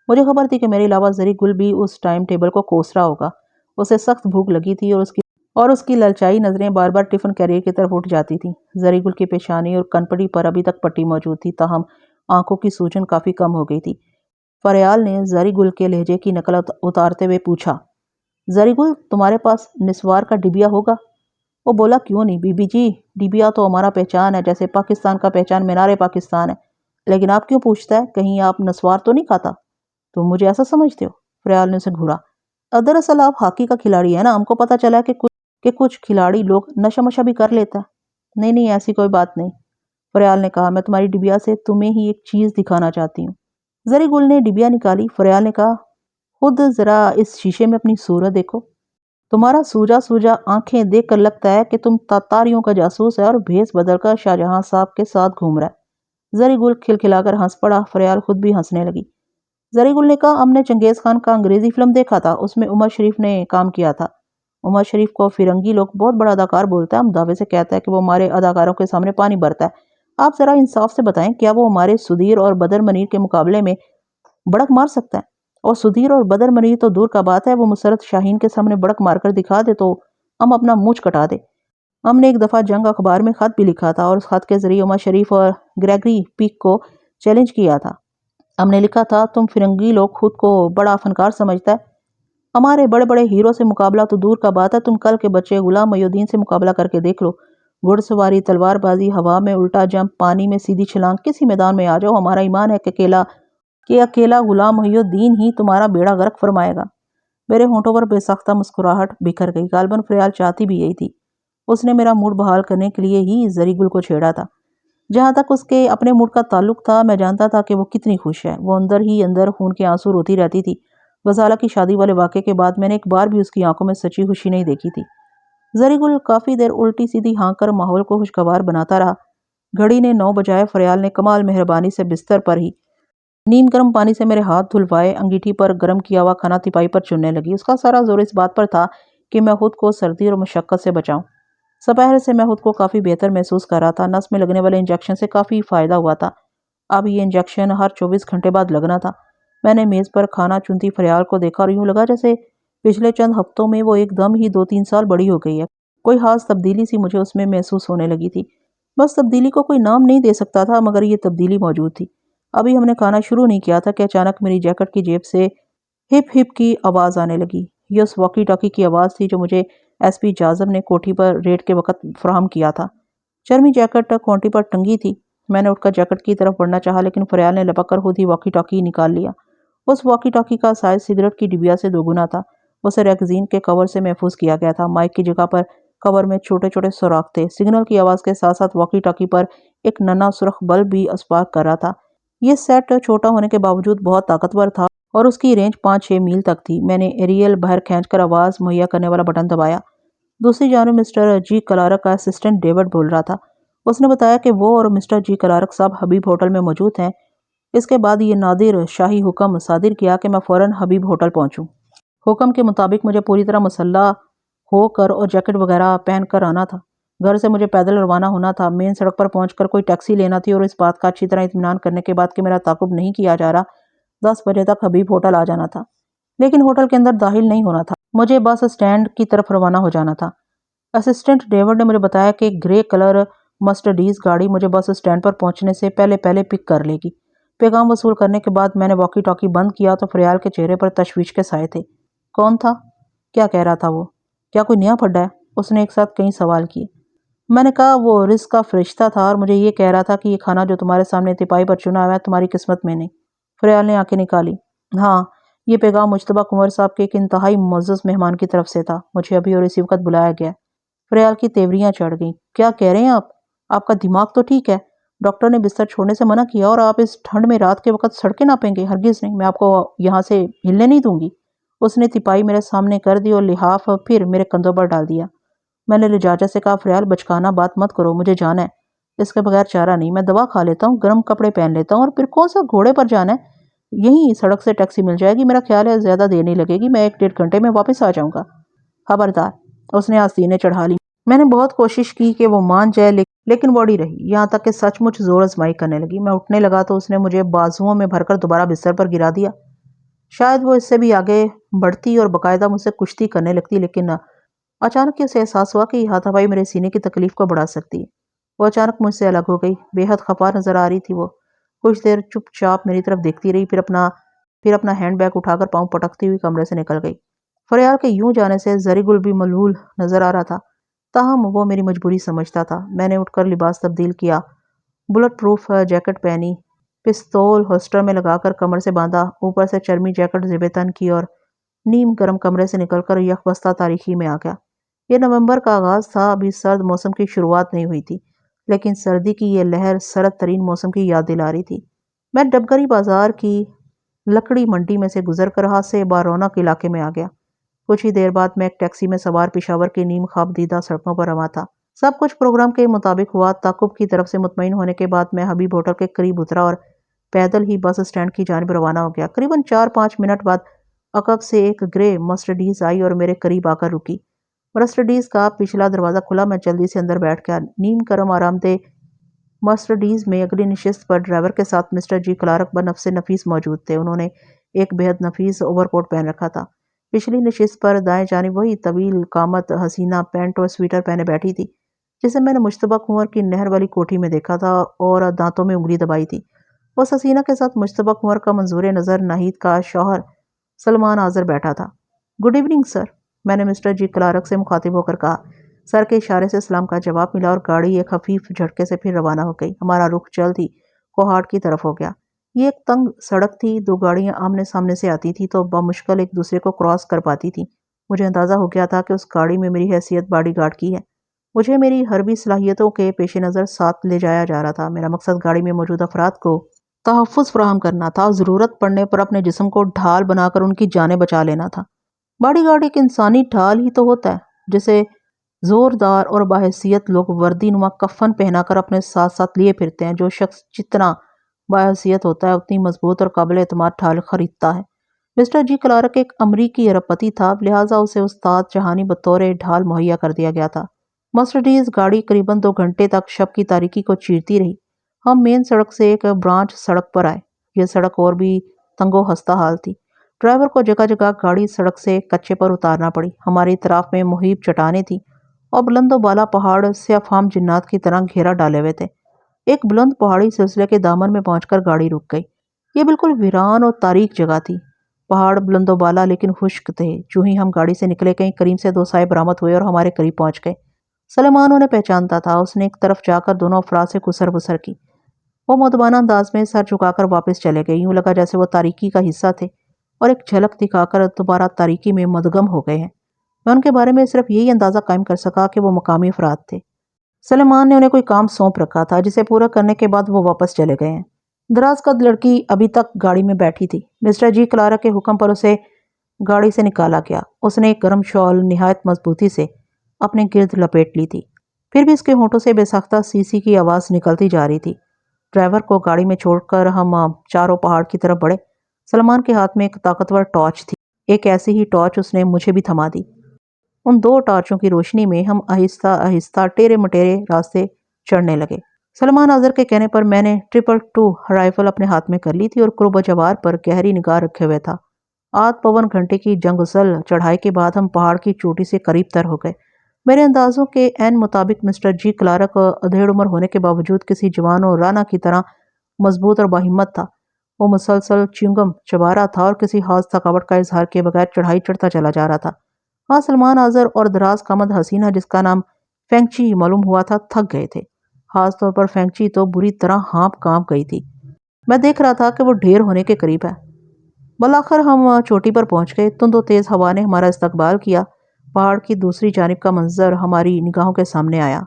مجھے خبر تھی کہ میرے علاوہ زری گل بھی اس ٹائم ٹیبل کو کوس رہا ہوگا۔ اسے سخت بھوک لگی تھی اور اس کی للچائی نظریں بار بار ٹفن کیریئر کی طرف اٹھ جاتی تھیں۔ زری گل کی پیشانی اور کنپٹی پر ابھی تک پٹی موجود تھی، تاہم آنکھوں کی سوجن کافی کم ہو گئی تھی۔ فریال نے زری گل کے لہجے کی نقل اتارتے ہوئے پوچھا، زری گل تمہارے پاس نسوار کا ڈبیا ہوگا؟ وہ بولا، کیوں نہیں بی بی جی، ڈبیا تو ہمارا پہچان ہے، جیسے پاکستان کا پہچان مینار پاکستان ہے۔ لیکن آپ کیوں پوچھتا ہے؟ کہیں آپ نسوار تو نہیں کھاتا؟ تم مجھے ایسا سمجھتے ہو؟ فریال نے اسے گھورا۔ دراصل آپ ہاکی کا کھلاڑی ہے نا، ہم کو پتہ چلا کہ کچھ کہ کچھ کھلاڑی لوگ نشہ مشہ بھی کر لیتا ہے۔ نہیں نہیں، ایسی کوئی بات نہیں، فریال نے کہا۔ میں تمہاری ڈبیا سے تمہیں ہی ایک چیز دکھانا چاہتی ہوں۔ زری گل نے ڈبیا نکالی۔ فریال نے کہا، خود ذرا اس شیشے میں اپنی صورت دیکھو۔ تمہارا سوجا سوجا آنکھیں دیکھ کر لگتا ہے کہ تم تاتاریوں کا جاسوس ہے اور بھیس بدل کر شاہجہاں صاحب کے ساتھ گھوم رہا ہے۔ زری گل کھلکھلا کر ہنس پڑا۔ فریال خود بھی ہنسنے لگی۔ زری گل نے کہا، ہم نے چنگیز خان کا انگریزی فلم دیکھا تھا، اس میں عمر شریف نے کام کیا تھا۔ عمر شریف کو فرنگی لوگ بہت بڑا اداکار بولتا ہے، ہم دعوے سے کہتا ہے کہ وہ ہمارے اداکاروں کے سامنے پانی بھرتا ہے۔ آپ ذرا انصاف سے بتائیں، کیا وہ ہمارے سدھیر اور بدر منیر کے مقابلے میں بڑک مار سکتا ہے؟ اور سدھیر اور بدر منیر تو دور کا بات ہے، وہ مسرت شاہین کے سامنے بڑک مار کر دکھا دے تو ہم اپنا مونچھ کٹا دے۔ ہم نے ایک دفعہ جنگ اخبار میں خط بھی لکھا تھا اور اس خط کے ذریعے عمر شریف اور گریگری پیک کو چیلنج کیا تھا۔ ہم نے لکھا تھا، تم فرنگی لوگ خود کو بڑا فنکار سمجھتا ہے، ہمارے بڑے بڑے ہیرو سے مقابلہ تو دور کا بات ہے، تم کل کے بچے غلام محی الدین سے مقابلہ کر کے دیکھ لو۔ گھڑ سواری، تلوار بازی، ہوا میں الٹا جمپ، پانی میں سیدھی چھلانگ، کسی میدان میں آ جاؤ، ہمارا ایمان ہے کہ اکیلا غلام محی الدین ہی تمہارا بیڑا غرق فرمائے گا۔ میرے ہونٹوں پر بے ساختہ مسکراہٹ بکھر گئی۔ غالباً فریال چاہتی بھی یہی تھی۔ اس نے میرا موڈ بحال کرنے کے لیے ہی زری گل کو چھیڑا تھا۔ جہاں تک اس کے اپنے موڈ کا تعلق تھا، میں جانتا تھا کہ وہ کتنی خوش ہے۔ وہ اندر ہی اندر خون کے آنسو روتی رہتی تھی۔ غزالہ کی شادی والے واقعے کے بعد میں نے ایک بار بھی اس کی آنکھوں میں سچی خوشی نہیں دیکھی تھی۔ زری گل کافی دیر الٹی سیدھی ہانک کر ماحول کو خوشگوار بناتا رہا۔ گھڑی نے 9 بجائے۔ فریال نے کمال مہربانی سے بستر پر ہی نیم گرم پانی سے میرے ہاتھ دھلوائے۔ انگیٹھی پر گرم کیا ہوا کھانا تیپائی پر چننے لگی۔ اس کا سارا زور اس بات پر تھا کہ میں خود کو سردی اور مشقت سے بچاؤں۔ سپہر سے میں خود کو کافی بہتر محسوس کر رہا تھا۔ نس میں لگنے والے انجیکشن سے کافی فائدہ ہوا تھا۔ اب یہ انجیکشن ہر 24 گھنٹے بعد لگنا تھا۔ میں نے میز پر کھانا چنتی فریال کو دیکھا اور یوں لگا جیسے پچھلے چند ہفتوں میں وہ ایک دم ہی 2-3 سال بڑی ہو گئی ہے۔ کوئی خاص تبدیلی سی مجھے اس میں محسوس ہونے لگی تھی۔ بس تبدیلی کو کوئی نام نہیں دے سکتا تھا، مگر یہ تبدیلی موجود تھی۔ ابھی ہم نے کھانا شروع نہیں کیا تھا کہ اچانک میری جیکٹ کی جیب سے ہپ ہپ کی آواز آنے لگی۔ یہ اس واکی ٹاکی کی آواز تھی جو مجھے ایس پی جازم نے کوٹھی پر ریڈ کے وقت فراہم کیا تھا۔ چرمی جیکٹ کونٹی پر ٹنگی تھی۔ میں نے اٹھ کر جیکٹ کی طرف بڑھنا چاہا، لیکن فریال نے لپک کر خود ہی واکی ٹاکی نکال لیا۔ اس واکی ٹاکی کا سائز سگریٹ کی ڈبیا سے 2 گنا تھا۔ اسے ریگزین کے کور سے محفوظ کیا گیا تھا۔ مائک کی جگہ پر کور میں چھوٹے چھوٹے سوراخ تھے۔ سگنل کی آواز کے ساتھ ساتھ واکی ٹاکی پر ایک ننا سرخ بلب بھی اسپارک کر رہا تھا۔ یہ سیٹ چھوٹا ہونے کے باوجود بہت طاقتور تھا اور اس کی رینج 5-6 میل تک تھی۔ میں نے ایریل باہر کھینچ کر آواز مہیا کرنے والا بٹن دبایا۔ دوسری جانب مسٹر جی کلارک کا اسسٹنٹ ڈیوڈ بول رہا تھا۔ اس نے بتایا کہ وہ اور مسٹر جی کلارک صاحب حبیب ہوٹل میں موجود ہیں۔ اس کے بعد یہ نادر شاہی حکم صادر کیا کہ میں فوراً حبیب ہوٹل پہنچوں۔ حکم کے مطابق مجھے پوری طرح مسلح ہو کر اور جیکٹ وغیرہ پہن کر آنا تھا۔ گھر سے مجھے پیدل روانہ ہونا تھا۔ مین سڑک پر پہنچ کر کوئی ٹیکسی لینا تھی اور اس بات کا اچھی طرح اطمینان کرنے کے بعد کہ میرا تعاقب نہیں کیا جا رہا، 10 بجے تک حبیب ہوٹل آ جانا تھا۔ لیکن ہوٹل کے اندر داخل نہیں ہونا تھا، مجھے بس اسٹینڈ کی طرف روانہ ہو جانا تھا۔ اسسٹنٹ ڈیوڈ نے مجھے بتایا کہ گرے کلر مرسڈیز گاڑی مجھے بس اسٹینڈ پر پہنچنے سے پہلے پک کر لے گی۔ پیغام وصول کرنے کے بعد میں نے واکی ٹاکی بند کیا تو فریال کے چہرے پر تشویش کے سائے تھے۔ کون تھا؟ کیا کہہ رہا تھا وہ؟ کیا کوئی نیا پھڈا ہے؟ اس نے ایک ساتھ کئی سوال کیے۔ میں نے کہا وہ رزق کا فرشتہ تھا اور مجھے یہ کہہ رہا تھا کہ یہ کھانا جو تمہارے سامنے تپائی پر چنا ہوا ہے تمہاری قسمت میں نہیں۔ فریال نے آنکھیں نکالی۔ ہاں، یہ پیغام مجتبیٰ کنور صاحب کے ایک انتہائی معزز مہمان کی طرف سے تھا۔ مجھے ابھی اور اسی وقت بلایا گیا۔ فریال کی تیوریاں چڑھ گئیں۔ کیا کہہ رہے ہیں آپ؟ آپ کا دماغ تو ٹھیک ہے؟ ڈاکٹر نے بستر چھوڑنے سے منع کیا اور آپ اس ٹھنڈ میں رات کے وقت سڑکیں ناپیں گے؟ ہرگز نہیں، میں آپ کو یہاں سے ہلنے نہیں دوں گی۔ اس نے تپائی میرے سامنے کر دی اور لحاف پھر میرے کندھوں پر ڈال دیا۔ میں نے لجاجت سے کہا، فریال بچکانہ بات مت کرو، مجھے جانا ہے۔ اس کے بغیر چارہ نہیں، میں دوا کھا لیتا ہوں، گرم کپڑے پہن لیتا ہوں اور پھر کون سا گھوڑے پر جانا ہے؟ یہیں سڑک سے ٹیکسی مل جائے گی، میرا خیال ہے زیادہ دیر نہیں لگے گی، میں 1-1.5 گھنٹے میں واپس آ جاؤں گا۔ خبردار، اس نے آستینیں چڑھا لی۔ میں نے بہت کوشش کی کہ وہ مان جائے لیکن وہ اڑی رہی، یہاں تک کہ سچ مچ زور آزمائی کرنے لگی۔ میں اٹھنے لگا تو اس نے مجھے بازوؤں میں بھر کر دوبارہ بستر پر گرا دیا۔ شاید وہ اس سے بھی آگے بڑھتی اور باقاعدہ مجھ سے کشتی کرنے لگتی، لیکن اچانک اسے احساس ہوا کہ یہ ہاتھ ہوائی میرے سینے کی تکلیف کو بڑھا سکتی ہے۔ وہ اچانک مجھ سے الگ ہو گئی، بے حد خفا نظر آ رہی تھی وہ۔ کچھ دیر چپ چاپ میری طرف دیکھتی رہی، پھر اپنا ہینڈ بیگ اٹھا کر پاؤں پٹکتی ہوئی کمرے سے نکل گئی۔ فریال کے یوں جانے سے زری گل بھی ملول نظر آ رہا تھا، تاہم وہ میری مجبوری سمجھتا تھا۔ میں نے اٹھ کر لباس تبدیل کیا، بلٹ پروف جیکٹ پہنی، پستول ہولسٹر میں لگا کر کمر سے باندھا، اوپر سے چرمی جیکٹ زیب تن کی اور نیم گرم کمرے سے نکل کر یک بستہ تاریکی میں آ گیا۔ یہ نومبر کا آغاز تھا، ابھی سرد موسم کی شروعات نہیں ہوئی تھی، لیکن سردی کی یہ لہر سرد ترین موسم کی یاد دلا رہی تھی۔ میں ڈبگری بازار کی لکڑی منڈی میں سے گزر کر ہاتھ سے بارونق علاقے میں آ گیا۔ کچھ ہی دیر بعد میں ایک ٹیکسی میں سوار پشاور کے نیم خواب دیدہ سڑکوں پر رواں تھا۔ سب کچھ پروگرام کے مطابق ہوا۔ تعقب کی طرف سے مطمئن ہونے کے بعد میں حبیب ہوٹل کے قریب اترا اور پیدل ہی بس اسٹینڈ کی جانب روانہ ہو گیا۔ قریباً 4-5 منٹ بعد عقب سے ایک گرے مرسڈیز آئی اور میرے قریب آ کر رکی۔ مرسڈیز کا پچھلا دروازہ کھلا، میں جلدی سے اندر بیٹھ گیا۔ نیم گرم آرام دہ مرسڈیز میں اگلی نشست پر ڈرائیور کے ساتھ مسٹر جی کلارک بنفس نفیس موجود تھے۔ انہوں نے ایک بےحد نفیس اوور کوٹ پہن رکھا تھا۔ پچھلی نشست پر دائیں جانب وہی طویل قامت حسینہ پینٹ اور سویٹر پہنے بیٹھی تھی جسے میں نے مشتبہ کنور کی نہر والی کوٹھی میں دیکھا تھا اور دانتوں میں انگلی دبائی تھی۔ اس حسینہ کے ساتھ مشتبہ کنور کا منظور نظر ناہید کا شوہر سلمان آذر بیٹھا تھا۔ گڈ ایوننگ سر، میں نے مسٹر جی کلارک سے مخاطب ہو کر کہا۔ سر کے اشارے سے سلام کا جواب ملا اور گاڑی ایک خفیف جھٹکے سے پھر روانہ ہو گئی۔ ہمارا رخ جلد ہی کوہاٹ کی طرف ہو گیا۔ یہ ایک تنگ سڑک تھی، دو گاڑیاں آمنے سامنے سے آتی تھی تو بمشکل ایک دوسرے کو کراس کر پاتی تھی۔ مجھے اندازہ ہو گیا تھا کہ اس گاڑی میں میری حیثیت باڈی گارڈ کی ہے۔ مجھے میری حربی صلاحیتوں کے پیش نظر ساتھ لے جایا جا رہا تھا۔ میرا مقصد گاڑی میں موجود افراد کو تحفظ فراہم کرنا تھا اور ضرورت پڑنے پر اپنے جسم کو ڈھال بنا کر ان کی جانیں بچا لینا تھا۔ باڈی گارڈ ایک انسانی ڈھال ہی تو ہوتا ہے جسے زوردار اور باحیثیت لوگ وردی نما کفن پہنا کر اپنے ساتھ ساتھ لیے پھرتے ہیں۔ جو شخص جتنا باحیثیت ہوتا ہے اتنی مضبوط اور قابل اعتماد ڈھال خریدتا ہے۔ مسٹر جی کلارک ایک امریکی ارب پتی تھا، لہٰذا اسے استاد جہانی بطور ڈھال مہیا کر دیا گیا تھا۔ مرسڈیز گاڑی قریباً 2 گھنٹے تک شب کی تاریکی کو چیرتی رہی۔ ہم مین سڑک سے ایک برانچ سڑک پر آئے۔ یہ سڑک اور بھی تنگ و خستہ حال تھی۔ ڈرائیور کو جگہ جگہ گاڑی سڑک سے کچے پر اتارنا پڑی۔ ہماری اطراف میں محیط چٹانیں تھیں اور بلند و بالا پہاڑ سیاہ فام جنات کی طرح گھیرا ڈالے ہوئے تھے۔ ایک بلند پہاڑی سلسلے کے دامن میں پہنچ کر گاڑی رک گئی۔ یہ بالکل ویران اور تاریک جگہ تھی۔ پہاڑ بلند و بالا لیکن خشک تھے۔ جو ہی ہم گاڑی سے نکلے کہیں کریم سے 2 سائے برآمد ہوئے اور ہمارے قریب پہنچ گئے۔ سلیمان انہیں پہچانتا تھا۔ اس نے ایک طرف جا کر دونوں افراد سے گسر بسر کی۔ وہ مؤدبانہ انداز میں سر جھکا کر واپس چلے گئے۔ یوں لگا جیسے وہ تاریکی کا حصہ تھے اور ایک جھلک دکھا کر دوبارہ تاریکی میں مدغم ہو گئے ہیں۔ میں ان کے بارے میں صرف یہی اندازہ قائم کر سکا کہ وہ مقامی افراد تھے۔ سلیمان نے انہیں کوئی کام سونپ رکھا تھا جسے پورا کرنے کے بعد وہ واپس چلے گئے ہیں۔ دراز قد لڑکی ابھی تک گاڑی میں بیٹھی تھی۔ مسٹر جی کلارک کے حکم پر اسے گاڑی سے نکالا گیا۔ اس نے ایک گرم شال نہایت مضبوطی سے اپنے گرد لپیٹ لی تھی، پھر بھی اس کے ہونٹوں سے بے ساختہ سی سی کی آواز نکلتی جا رہی تھی۔ ڈرائیور کو گاڑی میں چھوڑ کر ہم چاروں پہاڑ کی طرف بڑھے۔ سلمان کے ہاتھ میں ایک طاقتور ٹارچ تھی۔ ایک ایسی ہی ٹارچ اس نے مجھے بھی تھما دی۔ ان 2 ٹارچوں کی روشنی میں ہم آہستہ آہستہ ٹیرے مٹیرے راستے چڑھنے لگے۔ سلمان آذر کے کہنے پر میں نے 222 رائفل اپنے ہاتھ میں کر لی تھی اور قرب و جوار پر گہری نگاہ رکھے ہوئے تھا۔ آدھ پون گھنٹے کی جنگزل چڑھائی کے بعد ہم پہاڑ کی چوٹی سے قریب تر ہو گئے۔ میرے اندازوں کے عین مطابق مسٹر جی کلارک ادھیڑ عمر ہونے کے باوجود کسی جوان و رانا کی طرح مضبوط اور باہمت تھا۔ وہ مسلسل چیونگم چبا رہا تھا اور کسی خاص تھکاوٹ کا اظہار کیے بغیر چڑھائی چڑھتا چلا جا رہا تھا۔ ہاں، سلمان آذر اور دراز قامت حسینہ جس کا نام فینگچی معلوم ہوا تھا تھک گئے تھے۔ خاص طور پر فینگچی تو بری طرح ہانپ کانپ گئی تھی۔ میں دیکھ رہا تھا کہ وہ ڈھیر ہونے کے قریب ہے۔ بالآخر ہم چوٹی پر پہنچ گئے۔ تند و تیز ہوا نے ہمارا استقبال کیا۔ پہاڑ کی دوسری جانب کا منظر ہماری نگاہوں کے سامنے آیا۔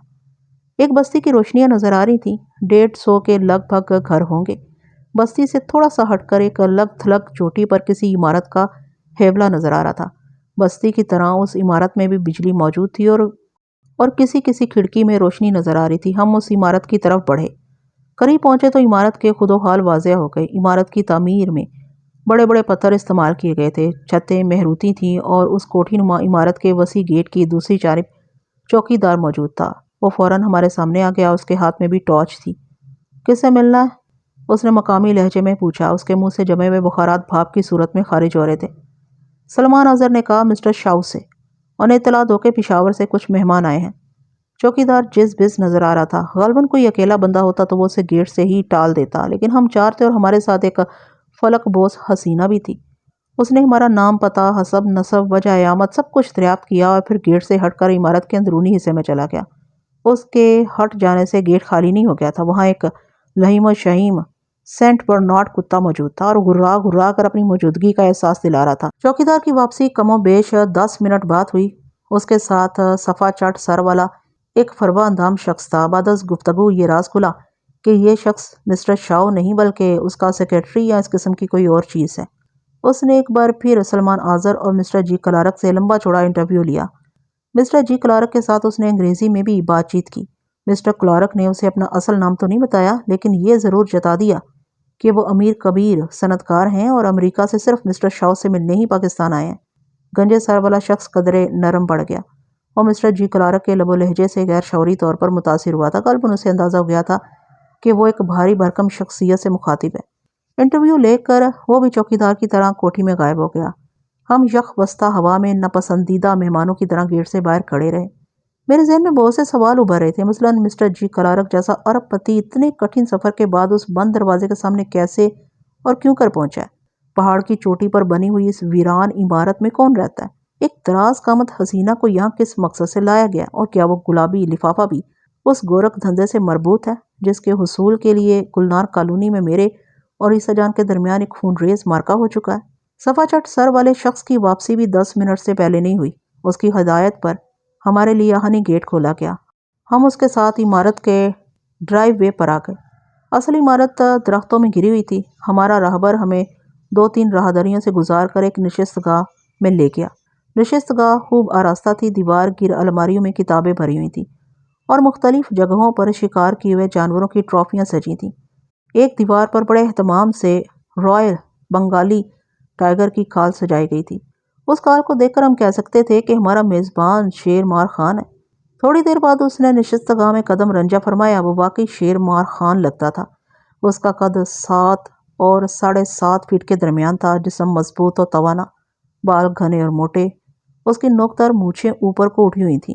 ایک بستی کی روشنیاں نظر آ رہی تھیں۔ 150 کے لگ بھگ گھر ہوں گے۔ بستی سے تھوڑا سا ہٹ کر ایک الگ تھلگ چوٹی پر کسی عمارت کا ہیبلا نظر آ رہا تھا۔ بستی کی طرح اس عمارت میں بھی بجلی موجود تھی اور کسی کسی کھڑکی میں روشنی نظر آ رہی تھی۔ ہم اس عمارت کی طرف بڑھے۔ قریب پہنچے تو عمارت کے خود و حال واضح ہو گئے۔ عمارت کی تعمیر میں بڑے بڑے پتھر استعمال کیے گئے تھے۔ چھتیں مہروتی تھیں اور اس کوٹھی نما عمارت کے وسیع گیٹ کی دوسری جانب چوکی دار موجود تھا۔ وہ فوراً ہمارے سامنے آ گیا۔ اس کے ہاتھ میں بھی ٹارچ تھی۔ کس سے ملنا ہے؟ اس نے مقامی لہجے میں پوچھا۔ اس کے منہ سے جمے ہوئے بخارات بھاپ کی صورت میں خارج ہو رہے تھے۔ سلمان آذر نے کہا، مسٹر شاؤ سے۔ انہیں اطلاع دو کہ پشاور سے کچھ مہمان آئے ہیں۔ چوکیدار جز بز نظر آ رہا تھا۔ غالباً کوئی اکیلا بندہ ہوتا تو وہ اسے گیٹ سے ہی ٹال دیتا، لیکن ہم 4 تھے اور ہمارے ساتھ ایک فلک بوس حسینہ بھی تھی۔ اس نے ہمارا نام، پتہ، حسب، نسب، وجہ آمد سب کچھ دریافت کیا اور پھر گیٹ سے ہٹ کر عمارت کے اندرونی حصے میں چلا گیا۔ اس کے ہٹ جانے سے گیٹ خالی نہیں ہو گیا تھا۔ وہاں ایک لہیم و شہیم سینٹ برنارڈ کتا موجود تھا اور گھرا گھرا کر اپنی موجودگی کا احساس دلا رہا تھا۔ چوکیدار کی واپسی کم و بیش 10 منٹ بعد ہوئی۔ اس کے ساتھ صفا چٹ سر والا ایک فربہ اندام شخص تھا۔ بعد از گفتگو یہ راز کھلا کہ یہ شخص مسٹر شاؤ نہیں بلکہ اس کا سیکرٹری یا اس قسم کی کوئی اور چیز ہے۔ اس نے ایک بار پھر سلمان آذر اور مسٹر جی کلارک سے لمبا چوڑا انٹرویو لیا۔ مسٹر جی کلارک کے ساتھ اس نے انگریزی میں بھی بات چیت کی۔ مسٹر کلارک نے اسے اپنا اصل نام تو نہیں بتایا، لیکن یہ ضرور جتا دیا کہ وہ امیر کبیر صنعت کار ہیں اور امریکہ سے صرف مسٹر شاؤ سے ملنے ہی پاکستان آئے ہیں۔ گنجے سر والا شخص قدرے نرم پڑ گیا اور مسٹر جی کلارک کے لب و لہجے سے غیر شعوری طور پر متاثر ہوا تھا۔ غالباً اسے اندازہ ہو گیا تھا کہ وہ ایک بھاری بھرکم شخصیت سے مخاطب ہے۔ انٹرویو لے کر وہ بھی چوکیدار کی طرح کوٹھی میں غائب ہو گیا۔ ہم یخ بستہ ہوا میں ناپسندیدہ مہمانوں کی طرح گیٹ سے باہر کھڑے رہے۔ میرے ذہن میں بہت سے سوال ابھر رہے تھے، مثلاً مسٹر جی کلارک جیسا ارب پتی اتنے کٹھن سفر کے بعد اس بند دروازے کے سامنے کیسے اور کیوں کر پہنچا ہے؟ پہاڑ کی چوٹی پر بنی ہوئی اس ویران عمارت میں کون رہتا ہے؟ ایک دراز قامت حسینہ کو یہاں کس مقصد سے لایا گیا، اور کیا وہ گلابی لفافہ بھی اس گورکھ دھندے سے مربوط ہے جس کے حصول کے لیے گلنار کالونی میں میرے اور عیسیٰ جان کے درمیان ایک خون ریز مارکا ہو چکا ہے؟ صفا چٹ سر والے شخص کی واپسی بھی 10 منٹ سے پہلے نہیں ہوئی۔ اس کی ہدایت پر ہمارے لیے آہنی گیٹ کھولا گیا۔ ہم اس کے ساتھ عمارت کے ڈرائیو وے پر آ گئے۔ اصل عمارت درختوں میں گھری ہوئی تھی۔ ہمارا راہبر ہمیں 2-3 راہداریوں سے گزار کر ایک نشست گاہ میں لے گیا۔ نشست گاہ خوب آراستہ تھی۔ دیوار گر الماریوں میں کتابیں بھری ہوئی تھیں اور مختلف جگہوں پر شکار کیے ہوئے جانوروں کی ٹرافیاں سجی تھیں۔ ایک دیوار پر بڑے اہتمام سے رائل بنگالی ٹائیگر کی کھال سجائی گئی تھی۔ اس کھال کو دیکھ کر ہم کہہ سکتے تھے کہ ہمارا میزبان شیر مار خان ہے۔ تھوڑی دیر بعد اس نے نشست گاہ میں قدم رنجہ فرمایا۔ وہ واقعی شیر مار خان لگتا تھا۔ اس کا قد 7 اور 7.5 فٹ کے درمیان تھا، جسم مضبوط اور توانا، بال گھنے اور موٹے، اس کی نوکدار مونچھیں اوپر کو اٹھی ہوئی تھیں۔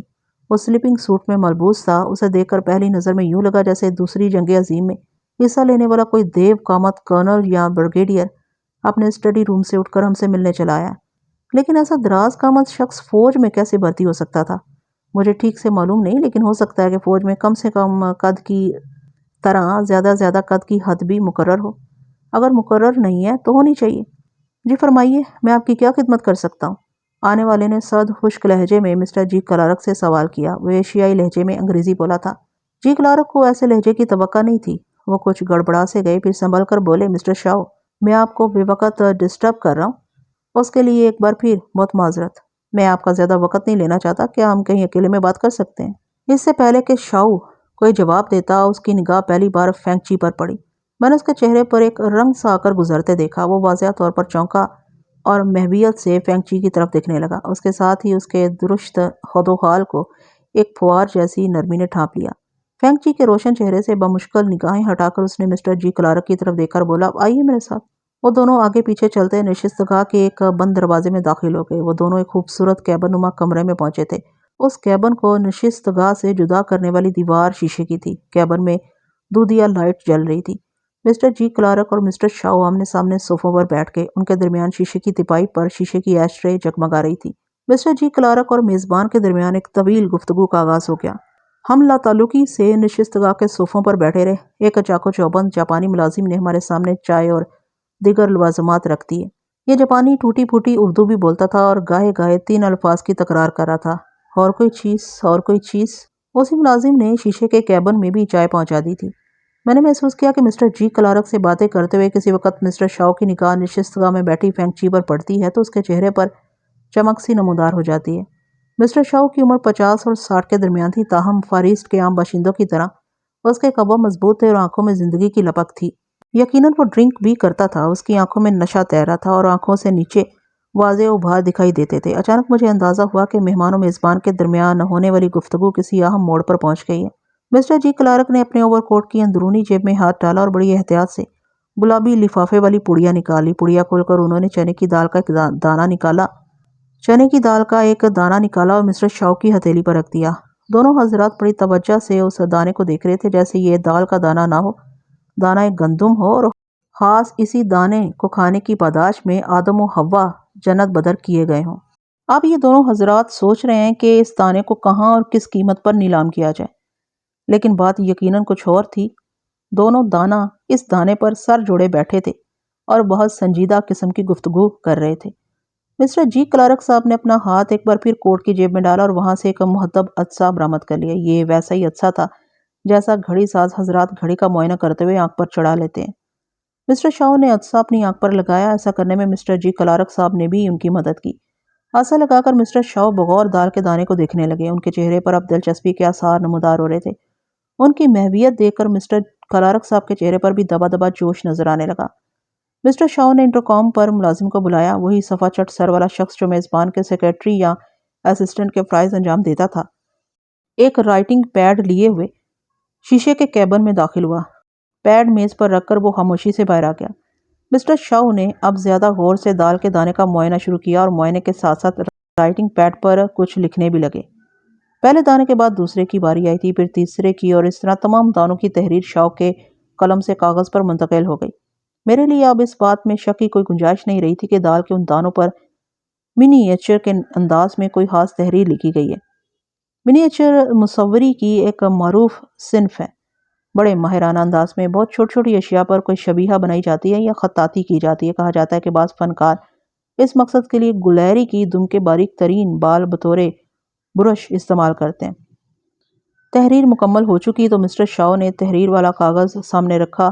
وہ سلیپنگ سوٹ میں ملبوس تھا۔ اسے دیکھ کر پہلی نظر میں یوں لگا جیسے دوسری جنگ عظیم میں حصہ لینے والا کوئی دیو قامت کرنل یا بریگیڈیئر اپنے اسٹڈی روم سے اٹھ کر ہم سے ملنے چلا آیا۔ لیکن ایسا دراز قامت شخص فوج میں کیسے بھرتی ہو سکتا تھا؟ مجھے ٹھیک سے معلوم نہیں، لیکن ہو سکتا ہے کہ فوج میں کم سے کم قد کی طرح زیادہ قد کی حد بھی مقرر ہو۔ اگر مقرر نہیں ہے تو ہونی چاہیے۔ جی فرمائیے، میں آپ کی کیا خدمت کر سکتا ہوں؟ آنے والے نے سرد خشک لہجے میں مسٹر جی کلارک سے سوال کیا۔ وہ ایشیائی لہجے میں انگریزی بولا تھا۔ جی کلارک کو ایسے لہجے کی توقع نہیں تھی۔ وہ کچھ گڑبڑا سے گئے، پھر سنبھل کر بولے، مسٹر شاؤ، میں آپ کو بے وقت ڈسٹرب کر رہا ہوں۔ اس کے لیے ایک بار پھر بہت معذرت۔ میں آپ کا زیادہ وقت نہیں لینا چاہتا۔ کیا ہم کہیں اکیلے میں بات کر سکتے ہیں؟ اس سے پہلے کہ شاؤ کوئی جواب دیتا، اس کی نگاہ پہلی بار فینکچی پر پڑی۔ میں نے اس کے چہرے پر ایک رنگ سا آ کر گزرتے دیکھا۔ وہ واضح طور پر چونکا اور محویت سے فینکچی کی طرف دیکھنے لگا۔ اس کے ساتھ ہی اس کے درشت خد و خال کو ایک پھوار جیسی نرمی نے ڈھانپ لیا۔ فینکچی کے روشن چہرے سے بمشکل نگاہیں ہٹا کر اس نے مسٹر جی کلارک کی طرف دیکھ کر بولا، آئیے میرے ساتھ۔ وہ دونوں آگے پیچھے چلتے نشست گاہ کے ایک بند دروازے میں داخل ہو گئے۔ وہ دونوں ایک خوبصورت کیبن نما کمرے میں پہنچے تھے۔ اس کیبن کو نشست گاہ سے جدا کرنے والی دیوار شیشے کی تھی۔ کیبن میں دودھیا لائٹ جل رہی تھی۔ مسٹر جی کلارک اور مسٹر شاؤ آمنے سامنے صوفوں پر بیٹھ گئے۔ ان کے درمیان شیشے کی تپائی پر شیشے کی ایش ٹرے جگمگا رہی تھی۔ مسٹر جی کلارک اور میزبان کے درمیان ایک طویل گفتگو کا آغاز ہو گیا۔ ہم لا تعلقی سے نشست گاہ کے صوفوں پر بیٹھے رہے۔ ایک چاقو چوبند جاپانی ملازم نے ہمارے سامنے چائے اور دیگر لوازمات رکھ دیے۔ یہ جاپانی ٹوٹی پھوٹی اردو بھی بولتا تھا اور گاہے گاہے 3 الفاظ کی تکرار کر رہا تھا، اور کوئی چیز، اور کوئی چیز۔ اسی ملازم نے شیشے کے کیبن میں بھی چائے پہنچا دی تھی۔ میں نے محسوس کیا کہ مسٹر جی کلارک سے باتیں کرتے ہوئے کسی وقت مسٹر شاؤ کی نگاہ نشست گاہ میں بیٹھی فینکچی پر پڑتی ہے تو اس کے چہرے پر چمک سی نمودار ہو جاتی ہے۔ مسٹر شاؤ کی عمر 50 اور 60 کے درمیان تھی، تاہم فار ایسٹ کے عام باشندوں کی طرح اس کے قبضے مضبوط تھے اور آنکھوں میں زندگی کی لپک تھی۔ یقیناً وہ ڈرنک بھی کرتا تھا۔ اس کی آنکھوں میں نشہ تیر رہا تھا اور آنکھوں سے نیچے واضح ابھار دکھائی دیتے تھے۔ اچانک مجھے اندازہ ہوا کہ مہمان و میزبان کے درمیان ہونے والی گفتگو کسی اہم موڑ پر پہنچ گئی ہے۔ مسٹر جی کلارک نے اپنے اوور کوٹ کی اندرونی جیب میں ہاتھ ڈالا اور بڑی احتیاط سے گلابی لفافے والی پڑیا نکالی۔ پڑیا کھول کر انہوں نے چنے کی دال کا ایک دانہ نکالا اور مسٹر شاؤ کی ہتھیلی پر رکھ دیا۔ دونوں حضرات بڑی توجہ سے اس دانے کو دیکھ رہے تھے، جیسے یہ دال کا دانہ نہ ہو، دانہ ایک گندم ہو، اور خاص اسی دانے کو کھانے کی پاداش میں آدم و حوا جنت بدر کیے گئے ہوں۔ اب یہ دونوں حضرات سوچ رہے ہیں کہ اس دانے کو کہاں اور کس قیمت پر نیلام کیا جائے، لیکن بات یقیناً کچھ اور تھی۔ دونوں اس دانے پر سر جوڑے بیٹھے تھے اور بہت سنجیدہ قسم کی گفتگو کر رہے تھے۔ مسٹر جی کلارک صاحب نے اپنا ہاتھ ایک بار پھر کوٹ کی جیب میں ڈالا اور وہاں سے ایک مہذب عدسہ برآمد کر لیا۔ یہ ویسا ہی عدسہ تھا جیسا گھڑی ساز حضرات گھڑی کا معائنہ کرتے ہوئے آنکھ پر چڑھا لیتے ہیں۔ مسٹر شاؤ نے عدسہ اپنی آنکھ پر لگایا۔ ایسا کرنے میں مسٹر جی کلارک صاحب نے بھی ان کی مدد کی۔ عدسہ لگا کر مسٹر شاؤ بغور دال کے دانے کو دیکھنے لگے۔ ان کے چہرے پر اب دلچسپی کے آثار نمودار ہو رہے تھے۔ ان کی محویت دیکھ کر مسٹر کلارک صاحب کے چہرے پر بھی دبا دبا جوش نظر آنے لگا۔ مسٹر شاؤ نے انٹرکام پر ملازم کو بلایا، وہی صفا چٹ سر والا شخص جو میزبان کے سیکرٹری یا اسسٹنٹ کے فرائض انجام دیتا تھا، ایک رائٹنگ پیڈ لیے ہوئے شیشے کے کیبن میں داخل ہوا۔ پیڈ میز پر رکھ کر وہ خاموشی سے باہر آ گیا۔ مسٹر شاؤ نے اب زیادہ غور سے دال کے دانے کا معائنہ شروع کیا اور معائنے کے ساتھ ساتھ رائٹنگ پیڈ پر کچھ لکھنے بھی لگے۔ پہلے دانے کے بعد دوسرے کی باری آئی تھی، پھر تیسرے کی، اور اس طرح تمام دانوں کی تحریر شاؤ کے قلم سے کاغذ پر منتقل ہو گئی۔ میرے لیے اب اس بات میں شک کی کوئی گنجائش نہیں رہی تھی کہ دال کے ان دانوں پر منی ایچر کے انداز میں کوئی خاص تحریر لکھی گئی ہے۔ منی ایچر مصوری کی ایک معروف صنف ہے۔ بڑے ماہرانہ انداز میں بہت چھوٹی چھوٹی اشیاء پر کوئی شبیہہ بنائی جاتی ہے یا خطاطی کی جاتی ہے۔ کہا جاتا ہے کہ بعض فنکار اس مقصد کے لیے گلہری کی دم کے باریک ترین بال بطور برش استعمال کرتے ہیں۔ تحریر مکمل ہو چکی تو مسٹر شاؤ نے تحریر والا کاغذ سامنے رکھا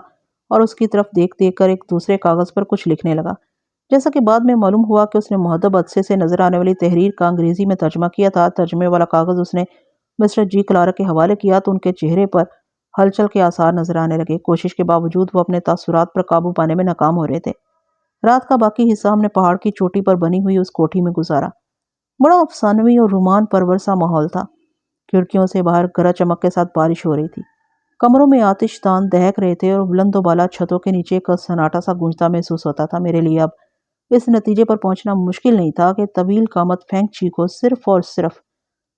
اور اس کی طرف دیکھ دیکھ کر ایک دوسرے کاغذ پر کچھ لکھنے لگا۔ جیسا کہ بعد میں معلوم ہوا کہ اس نے مہذب عدسے سے نظر آنے والی تحریر کا انگریزی میں ترجمہ کیا تھا۔ ترجمے والا کاغذ اس نے مسٹر جی کلارک کے حوالے کیا تو ان کے چہرے پر ہلچل کے آثار نظر آنے لگے۔ کوشش کے باوجود وہ اپنے تاثرات پر قابو پانے میں ناکام ہو رہے تھے۔ رات کا باقی حصہ ہم نے پہاڑ کی چوٹی پر بنی ہوئی اس کوٹھی میں گزارا۔ بڑا افسانوی اور رومان پرور سا ماحول تھا۔ کھڑکیوں سے باہر گرج چمک کے ساتھ بارش ہو رہی تھی۔ کمروں میں آتش دان دہک رہے تھے اور بلند و بالا چھتوں کے نیچے ایک سناٹا سا گونجتا محسوس ہوتا تھا۔ میرے لیے اب اس نتیجے پر پہنچنا مشکل نہیں تھا کہ طویل قامت فینگ چی کو صرف اور صرف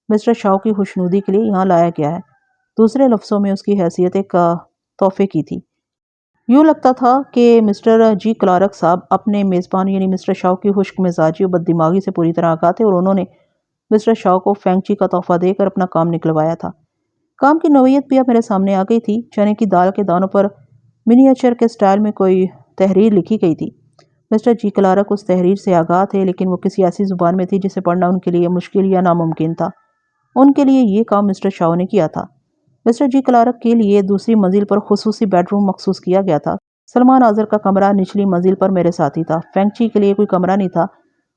مسٹر شاؤ کی خوشنودی کے لیے یہاں لایا گیا ہے۔ دوسرے لفظوں میں اس کی حیثیت ایک تحفے کی تھی۔ یوں لگتا تھا کہ مسٹر جی کلارک صاحب اپنے میزبان یعنی مسٹر شاؤ کی خشک مزاجی اور بد دماغی سے پوری طرح آگاہ تھے اور انہوں نے مسٹر شاؤ کو فینگ چی کا تحفہ دے کر اپنا کام نکلوایا تھا۔ کام کی نوعیت بھی اب میرے سامنے آ گئی تھی۔ چنے کی دال کے دانوں پر منیچر کے سٹائل میں کوئی تحریر لکھی گئی تھی۔ مسٹر جی کلارک اس تحریر سے آگاہ تھے، لیکن وہ کسی ایسی زبان میں تھی جسے پڑھنا ان کے لیے مشکل یا ناممکن تھا۔ ان کے لیے یہ کام مسٹر شاؤ نے کیا تھا۔ مسٹر جی کلارک کے لیے دوسری منزل پر خصوصی بیڈ روم مخصوص کیا گیا تھا۔ سلمان آذر کا کمرہ نچلی منزل پر میرے ساتھ ہی تھا۔ فینگ چی کے لیے کوئی کمرہ نہیں تھا۔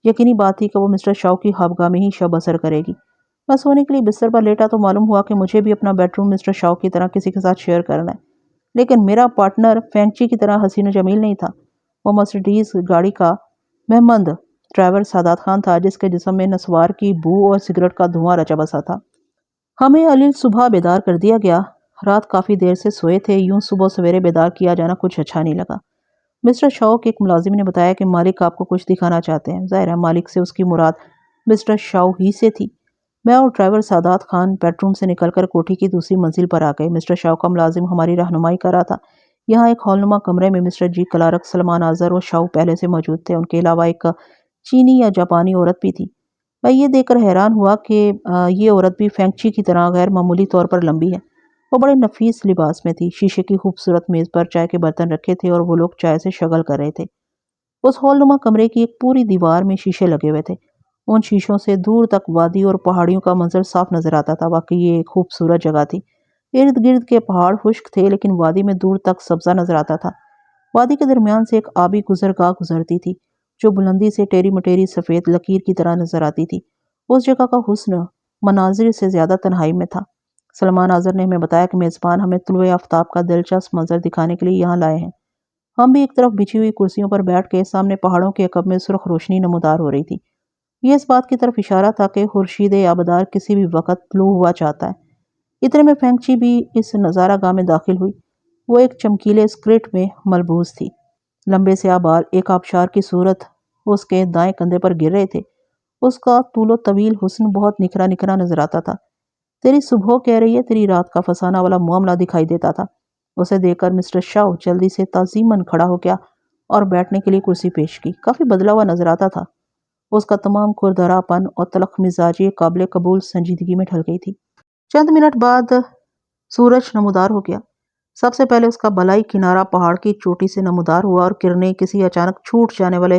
یقینی بات تھی کہ وہ مسٹر شاؤ کی خوابگاہ میں ہی شب بسر کرے گی۔ میں سونے کے لیے بستر پر لیٹا تو معلوم ہوا کہ مجھے بھی اپنا بیڈ روم مسٹر شاؤ کی طرح کسی کے ساتھ شیئر کرنا ہے، لیکن میرا پارٹنر فینگ چی کی طرح حسین و جمیل نہیں تھا۔ وہ مرسیڈیز گاڑی کا مہمند ڈرائیور سادات خان تھا، جس کے جسم میں نسوار کی بو اور سگریٹ کا دھواں رچا بسا تھا۔ ہمیں علیل صبح بیدار کر دیا گیا۔ رات کافی دیر سے سوئے تھے، یوں صبح سویرے بیدار کیا جانا کچھ اچھا نہیں لگا۔ مسٹر شاؤ کے ایک ملازم نے بتایا کہ مالک آپ کو کچھ دکھانا چاہتے ہیں۔ ظاہر ہے مالک سے اس کی مراد مسٹر شاؤ ہی سے تھی۔ میں اور ڈرائیور سادات خان بیڈ روم سے نکل کر کوٹھی کی دوسری منزل پر آ گئے۔ مسٹر شاؤ کا ملازم ہماری رہنمائی کر رہا تھا۔ یہاں ایک ہال نما کمرے میں مسٹر جی کلارک، سلمان آذر اور شاؤ پہلے سے موجود تھے۔ ان کے علاوہ ایک چینی یا جاپانی عورت بھی تھی۔ میں یہ دیکھ کر حیران ہوا کہ یہ عورت بھی فینگ چی کی طرح غیر معمولی طور پر لمبی ہے۔ وہ بڑے نفیس لباس میں تھی۔ شیشے کی خوبصورت میز پر چائے کے برتن رکھے تھے اور وہ لوگ چائے سے شغل کر رہے تھے۔ اس ہال نما کمرے کی ایک پوری دیوار میں شیشے لگے ہوئے تھے۔ ان شیشوں سے دور تک وادی اور پہاڑیوں کا منظر صاف نظر آتا تھا۔ واقعی یہ ایک خوبصورت جگہ تھی۔ ارد گرد کے پہاڑ خشک تھے، لیکن وادی میں دور تک سبزہ نظر آتا تھا۔ وادی کے درمیان سے ایک آبی گزرگاہ گزرتی تھی، جو بلندی سے ٹیری مٹیری سفید لکیر کی طرح نظر آتی تھی۔ اس جگہ کا حسن مناظر سے زیادہ تنہائی میں تھا۔ سلمان آذر نے ہمیں بتایا کہ میزبان ہمیں طلوع آفتاب کا دلچسپ منظر دکھانے کے لیے یہاں لائے ہیں۔ ہم بھی ایک طرف بچھی ہوئی کرسیوں پر بیٹھ کے سامنے پہاڑوں کے عقب میں سرخ روشنی نمودار ہو رہی تھی۔ یہ اس بات کی طرف اشارہ تھا کہ خورشید آبدار کسی بھی وقت طلوع ہوا چاہتا ہے۔ اتنے میں فینگ چی بھی اس نظارہ گاہ میں داخل ہوئی۔ وہ ایک چمکیلے اسکرٹ میں ملبوس تھی۔ لمبے سیاہ بال ایک آبشار کی صورت اس کے دائیں کندھے پر گر رہے تھے۔ اس کا طول و طویل حسن بہت نکھرا نکھرا نظر آتا تھا۔ تیری صبح کہہ رہی ہے، تیری رات کا فسانہ والا معاملہ دکھائی دیتا تھا۔ اسے دیکھ کر مسٹر شاؤ جلدی سے تعظیماً کھڑا ہو گیا اور بیٹھنے کے لیے کرسی پیش کی۔ کافی بدلا ہوا نظر آتا تھا۔ اس کا تمام کھردرا پن اور تلخ مزاجی قابل قبول سنجیدگی میں ڈھل گئی تھی۔ چند منٹ بعد سورج نمودار ہو گیا۔ سب سے پہلے اس کا بالائی کنارہ پہاڑ کی چوٹی سے نمودار ہوا اور کرنیں کسی اچانک چھوٹ جانے والے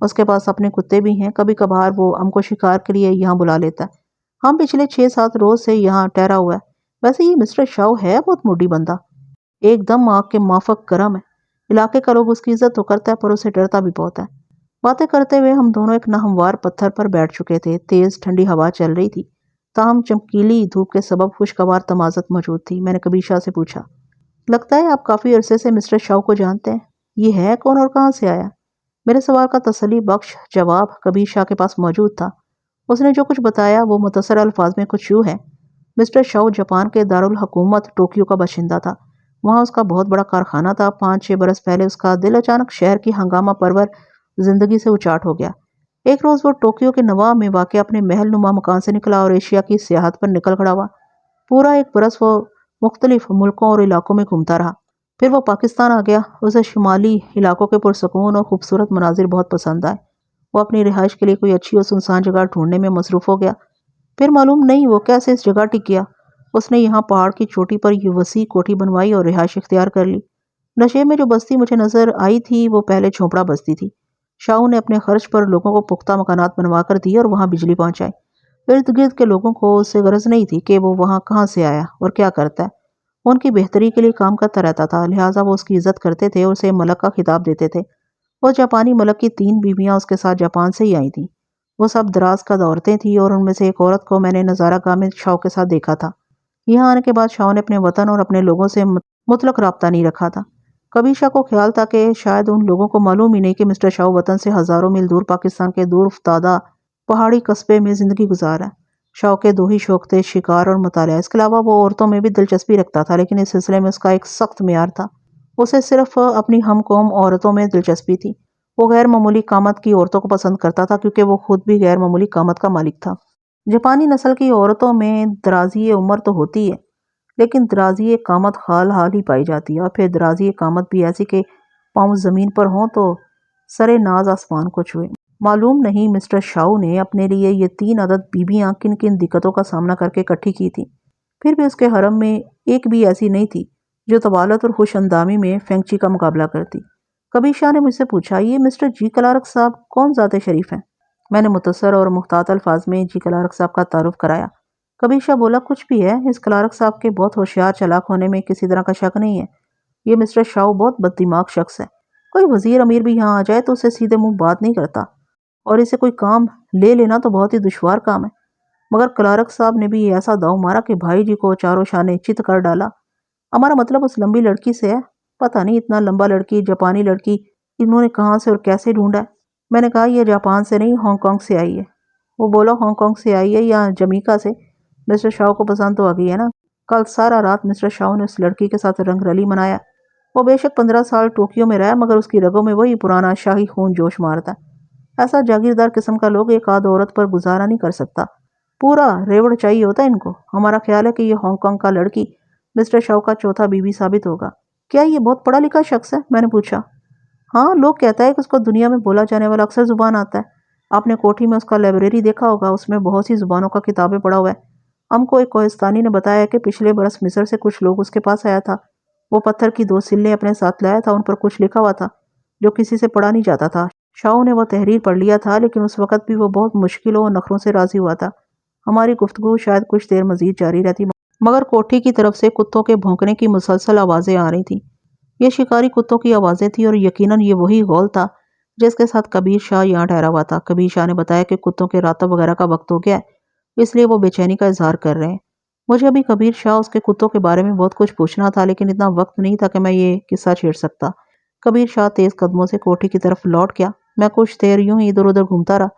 اس کے پاس اپنے کتے بھی ہیں، کبھی کبھار وہ ہم کو شکار کے لیے یہاں بلا لیتا ہے۔ ہم پچھلے 6-7 روز سے یہاں ٹھہرا ہوا ہے۔ ویسے یہ مسٹر شاو ہے بہت موڈی بندہ، ایک دم آگ کے مافک گرم ہے۔ علاقے کا لوگ اس کی عزت تو کرتا ہے پر اسے ڈرتا بھی بہت ہے۔ باتیں کرتے ہوئے ہم دونوں ایک ناہموار پتھر پر بیٹھ چکے تھے۔ تیز ٹھنڈی ہوا چل رہی تھی، تاہم چمکیلی دھوپ کے سبب خوشگوار تمازت موجود تھی۔ میں نے کبیشا سے پوچھا، لگتا ہے آپ کافی عرصے سے مسٹر شاو کو جانتے ہیں، یہ ہے کون اور کہاں سے آیا؟ میرے سوال کا تسلی بخش جواب کبیشا کے پاس موجود تھا۔ اس نے جو کچھ بتایا وہ مختصر الفاظ میں کچھ یوں ہے۔ مسٹر شاو جاپان کے دارالحکومت ٹوکیو کا باشندہ تھا۔ وہاں اس کا بہت بڑا کارخانہ تھا۔ 5-6 برس پہلے اس کا دل اچانک شہر کی ہنگامہ پرور زندگی سے اچاٹ ہو گیا۔ ایک روز وہ ٹوکیو کے نوا میں واقع اپنے محل نما مکان سے نکلا اور ایشیا کی سیاحت پر نکل کھڑا ہوا۔ پورا 1 برس وہ مختلف ملکوں اور علاقوں میں گھومتا رہا۔ پھر وہ پاکستان آ گیا۔ اسے شمالی علاقوں کے پرسکون اور خوبصورت مناظر بہت پسند آئے۔ وہ اپنی رہائش کے لیے کوئی اچھی اور سنسان جگہ ڈھونڈنے میں مصروف ہو گیا۔ پھر معلوم نہیں وہ کیسے اس جگہ ٹک گیا۔ اس نے یہاں پہاڑ کی چوٹی پر یہ وسیع کوٹھی بنوائی اور رہائش اختیار کر لی۔ نشے میں جو بستی مجھے نظر آئی تھی وہ پہلے جھونپڑا بستی تھی۔ شاو نے اپنے خرچ پر لوگوں کو پختہ مکانات بنوا کر دیے اور وہاں بجلی پہنچائی۔ ارد گرد کے لوگوں کو اس سے غرض نہیں تھی کہ وہ وہاں کہاں سے آیا اور کیا کرتا ہے۔ وہ ان کی بہتری کے لیے کام کرتا رہتا تھا، لہٰذا وہ اس کی عزت کرتے تھے اور اسے ملک کا خطاب دیتے تھے۔ وہ جاپانی ملک کی 3 بیویاں اس کے ساتھ جاپان سے ہی آئی تھیں۔ وہ سب دراز قد عورتیں تھیں اور ان میں سے ایک عورت کو میں نے نظارہ گاہ میں شاو کے ساتھ دیکھا تھا۔ یہاں آنے کے بعد شاو نے اپنے وطن اور اپنے لوگوں سے مطلق رابطہ نہیں رکھا تھا۔ کبیشا کو خیال تھا کہ شاید ان لوگوں کو معلوم ہی نہیں کہ مسٹر شاو وطن سے ہزاروں میل دور پاکستان کے دور افتادہ پہاڑی قصبے میں زندگی گزار ہے۔ شاو کے 2 ہی شوق تھے، شکار اور مطالعہ۔ اس کے علاوہ وہ عورتوں میں بھی دلچسپی رکھتا تھا، لیکن اس سلسلے میں اس کا ایک سخت معیار تھا۔ اسے صرف اپنی ہم قوم عورتوں میں دلچسپی تھی۔ وہ غیر معمولی قامت کی عورتوں کو پسند کرتا تھا کیونکہ وہ خود بھی غیر معمولی قامت کا مالک تھا۔ جاپانی نسل کی عورتوں میں درازی عمر تو ہوتی ہے، لیکن درازی قامت حال حال ہی پائی جاتی ہے، اور پھر درازی قامت بھی ایسی کہ پاؤں زمین پر ہوں تو سرے ناز آسمان کو چھوئے۔ معلوم نہیں مسٹر شاو نے اپنے لیے یہ 3 عدد بیویاں کن کن دقتوں کا سامنا کر کے اکٹھی کی تھی۔ پھر بھی اس کے حرم میں ایک بھی ایسی نہیں تھی جو طوالت اور خوش اندامی میں فینگچی کا مقابلہ کرتی۔ کبیشا نے مجھ سے پوچھا، یہ مسٹر جی کلارک صاحب کون ذات شریف ہیں؟ میں نے مختصر اور محتاط الفاظ میں جی کلارک صاحب کا تعارف کرایا۔ کبیشا بولا، کچھ بھی ہے، اس کلارک صاحب کے بہت ہوشیار چالاک ہونے میں کسی طرح کا شک نہیں ہے۔ یہ مسٹر شاو بہت بد دماغ شخص ہے۔ کوئی وزیر امیر بھی یہاں آ جائے تو اسے سیدھے منہ بات نہیں کرتا، اور اسے کوئی کام لے لینا تو بہت ہی دشوار کام ہے۔ مگر کلارک صاحب نے بھی ایسا داؤ مارا کہ بھائی جی کو چاروں شانے چت کر ڈالا۔ ہمارا مطلب اس لمبی لڑکی سے ہے۔ پتہ نہیں اتنا لمبا لڑکی، جاپانی لڑکی، انہوں نے کہاں سے اور کیسے ڈھونڈا ہے؟ میں نے کہا یہ جاپان سے نہیں، ہانگ کانگ سے آئی ہے۔ وہ بولا ہانگ کانگ سے آئی ہے یا جمیکا سے؟ مسٹر شاو کو پسند تو آ گئی ہے نا۔ کل سارا رات مسٹر شاو نے اس لڑکی کے ساتھ رنگ رلی منایا۔ وہ بے شک 15 سال ٹوکیو میں رہا، مگر اس کی رگوں میں وہی پرانا شاہی خون جوش مارتا ہے۔ ایسا جاگیردار قسم کا لوگ ایک آدھ عورت پر گزارا نہیں کر سکتا، پورا ریوڑ چاہیے ہوتا ہے ان کو۔ ہمارا خیال ہے کہ یہ ہانگ کانگ کا لڑکی مسٹر شاو کا چوتھا بیوی ثابت ہوگا۔ کیا یہ بہت پڑھا لکھا شخص ہے؟ میں نے پوچھا۔ ہاں، لوگ کہتا ہے کہ اس کو دنیا میں بولا جانے والا اکثر زبان آتا ہے۔ آپ نے کوٹھی میں اس کا لائبریری دیکھا ہوگا، اس میں بہت سی زبانوں کا کتابیں پڑھا ہوا ہے۔ ہم کو ایک کوہستانی نے بتایا کہ پچھلے برس مصر سے کچھ لوگ اس کے پاس آیا تھا۔ وہ پتھر کی 2 سلیں اپنے ساتھ لایا تھا، ان پر کچھ لکھا ہوا تھا جو کسی سے پڑھا نہیں جاتا تھا۔ شاو نے وہ تحریر پڑھ لیا تھا، لیکن اس وقت بھی وہ بہت مشکلوں اور نخروں سے راضی ہوا تھا۔ ہماری گفتگو شاید کچھ دیر مزید جاری رہتی، مگر کوٹھی کی طرف سے کتوں کے بھونکنے کی مسلسل آوازیں آ رہی تھیں۔ یہ شکاری کتوں کی آوازیں تھیں اور یقیناً یہ وہی غول تھا جس کے ساتھ کبیر شاہ یہاں ٹھہرا ہوا تھا۔ کبیر شاہ نے بتایا کہ کتوں کے راتب وغیرہ کا وقت ہو گیا ہے، اس لیے وہ بے چینی کا اظہار کر رہے ہیں۔ مجھے ابھی کبیر شاہ اس کے کتوں کے بارے میں بہت کچھ پوچھنا تھا، لیکن اتنا وقت نہیں تھا کہ میں یہ قصہ چھیڑ سکتا۔ کبیر شاہ تیز قدموں سے کوٹھی کی طرف لوٹ گیا۔ میں کچھ دیر یوں ہی ادھر ادھر گھومتا رہا،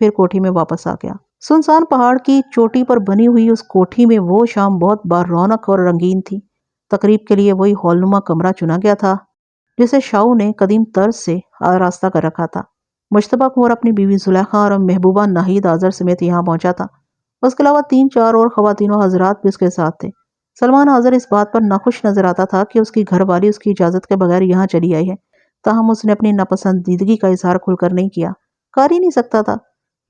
پھر کوٹھی میں واپس آ گیا۔ سنسان پہاڑ کی چوٹی پر بنی ہوئی اس کوٹھی میں وہ شام بہت بارونق اور رنگین تھی۔ تقریب کے لیے وہی ہال نما کمرہ چنا گیا تھا جسے شاو نے قدیم طرز سے آراستہ کر رکھا تھا۔ مشتبہ کنور اپنی بیوی زلیخا اور محبوبہ ناہید آذر سمیت یہاں پہنچا تھا۔ اس کے علاوہ 3-4 اور خواتین و حضرات بھی اس کے ساتھ تھے۔ سلمان حاضر اس بات پر ناخوش نظر آتا تھا کہ اس کی گھر والی اس کی اجازت کے بغیر یہاں چلی آئی ہے، تاہم اس نے اپنی ناپسندیدگی کا اظہار کھل کر نہیں کیا، کر ہی نہیں سکتا تھا۔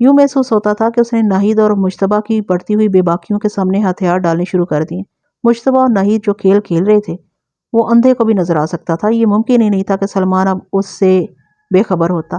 یوں محسوس ہوتا تھا کہ اس نے ناہید اور مشتبہ کی بڑھتی ہوئی بے باکیوں کے سامنے ہتھیار ڈالنے شروع کر دیے۔ مشتبہ اور ناہید جو کھیل کھیل رہے تھے وہ اندھے کو بھی نظر آ سکتا تھا۔ یہ ممکن ہی نہیں تھا کہ سلمان اب اس سے بے خبر ہوتا۔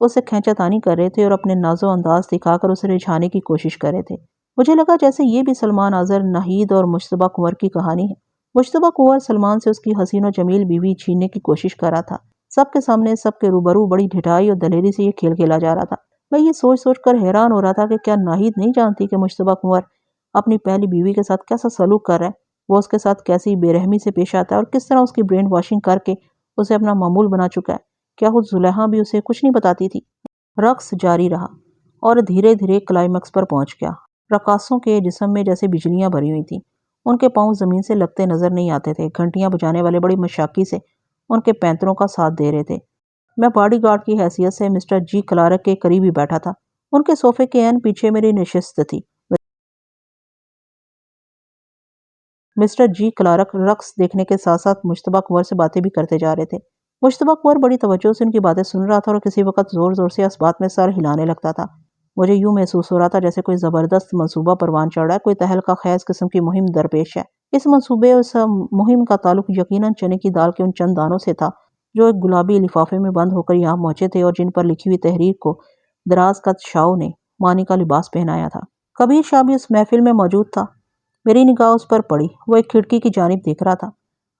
اسے کھینچا کر رہے تھے اور اپنے نازو انداز دکھا کر اسے رجھانے کی کوشش کر رہے تھے۔ مجھے لگا جیسے یہ بھی سلمان اظہر، ناہید اور مشتبہ کنور کی کہانی ہے۔ مشتبہ کنور سلمان سے اس کی حسین و جمیل بیوی چھیننے کی کوشش کر رہا تھا۔ سب کے سامنے، سب کے روبرو بڑی ڈھٹائی اور دلیری سے یہ کھیل کھیلا جا رہا تھا۔ میں یہ سوچ سوچ کر حیران ہو رہا تھا کہ کیا ناہید نہیں جانتی کہ مشتبہ کنور اپنی پہلی بیوی کے ساتھ کیسا سلوک کر رہا ہے، وہ اس کے ساتھ کیسی بے رحمی سے پیش آتا ہے اور کس طرح اس کی برین واشنگ کر کے اسے اپنا معمول بنا چکا ہے۔ کیا خود زلیخا بھی اسے کچھ نہیں بتاتی تھی؟ رقص جاری رہا اور دھیرے دھیرے کلائمیکس پر پہنچ گیا۔ رقاصوں کے جسم میں جیسے بجلیاں بھری ہوئی تھیں، ان کے پاؤں زمین سے لگتے نظر نہیں آتے تھے۔ گھنٹیاں بجانے والے بڑی مشاقی سے ان کے پینتروں کا ساتھ دے رہے تھے۔ میں باڈی گارڈ کی حیثیت سے مسٹر جی کلارک کے قریب ہی بیٹھا تھا۔ ان کے صوفے کے عین پیچھے میری نشست تھی۔ مسٹر جی کلارک رقص دیکھنے کے ساتھ ساتھ مشتبہ کنور سے باتیں بھی کرتے جا رہے تھے۔ مشتبہ کنور بڑی توجہ سے ان کی باتیں سن رہا تھا اور کسی وقت زور زور سے اس بات میں سر ہلانے لگتا تھا۔ مجھے یوں محسوس ہو رہا تھا جیسے کوئی زبردست منصوبہ پروان چڑھ رہا ہے، کوئی تہلکہ خیز قسم کی مہم درپیش ہے۔ اس منصوبے اور اس مہم کا تعلق یقیناً چنے کی دال کے ان چند دانوں سے تھا جو ایک گلابی لفافے میں بند ہو کر یہاں پہنچے تھے اور جن پر لکھی ہوئی تحریر کو دراز قد شاہوں نے مانی کا لباس پہنایا تھا۔ کبیر شاہ بھی اس محفل میں موجود تھا۔ میری نگاہ اس پر پڑی۔ وہ ایک کھڑکی کی جانب دیکھ رہا تھا۔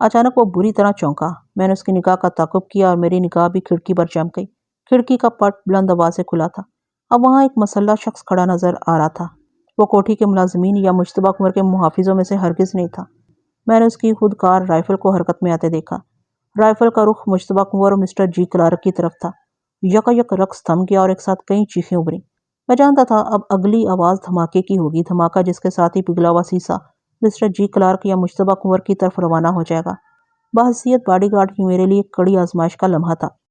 اچانک وہ بری طرح چونکا۔ میں نے اس کی نگاہ کا تعاقب کیا اور میری نگاہ بھی کھڑکی پر جم گئی۔ کھڑکی کا پٹ بلند آواز سے کھلا تھا۔ اب وہاں ایک مسلح شخص کھڑا نظر آ رہا تھا۔ وہ کوٹھی کے ملازمین یا مشتبہ کنور کے محافظوں میں سے ہرگز نہیں تھا۔ میں نے اس کی خودکار رائفل کو حرکت میں آتے دیکھا۔ رائفل کا رخ مشتبہ کنور اور مسٹر جی کلارک کی طرف تھا۔ یک رقص تھم گیا اور ایک ساتھ کئی چیخیں ابھریں۔ میں جانتا تھا اب اگلی آواز دھماکے کی ہوگی، دھماکہ جس کے ساتھ ہی پگھلا ہوا سیسا مسٹر جی کلارک یا مشتبہ کنور کی طرف روانہ ہو جائے گا۔ بحیثیت باڈی گارڈ کی میرے لیے کڑی آزمائش کا لمحہ تھا۔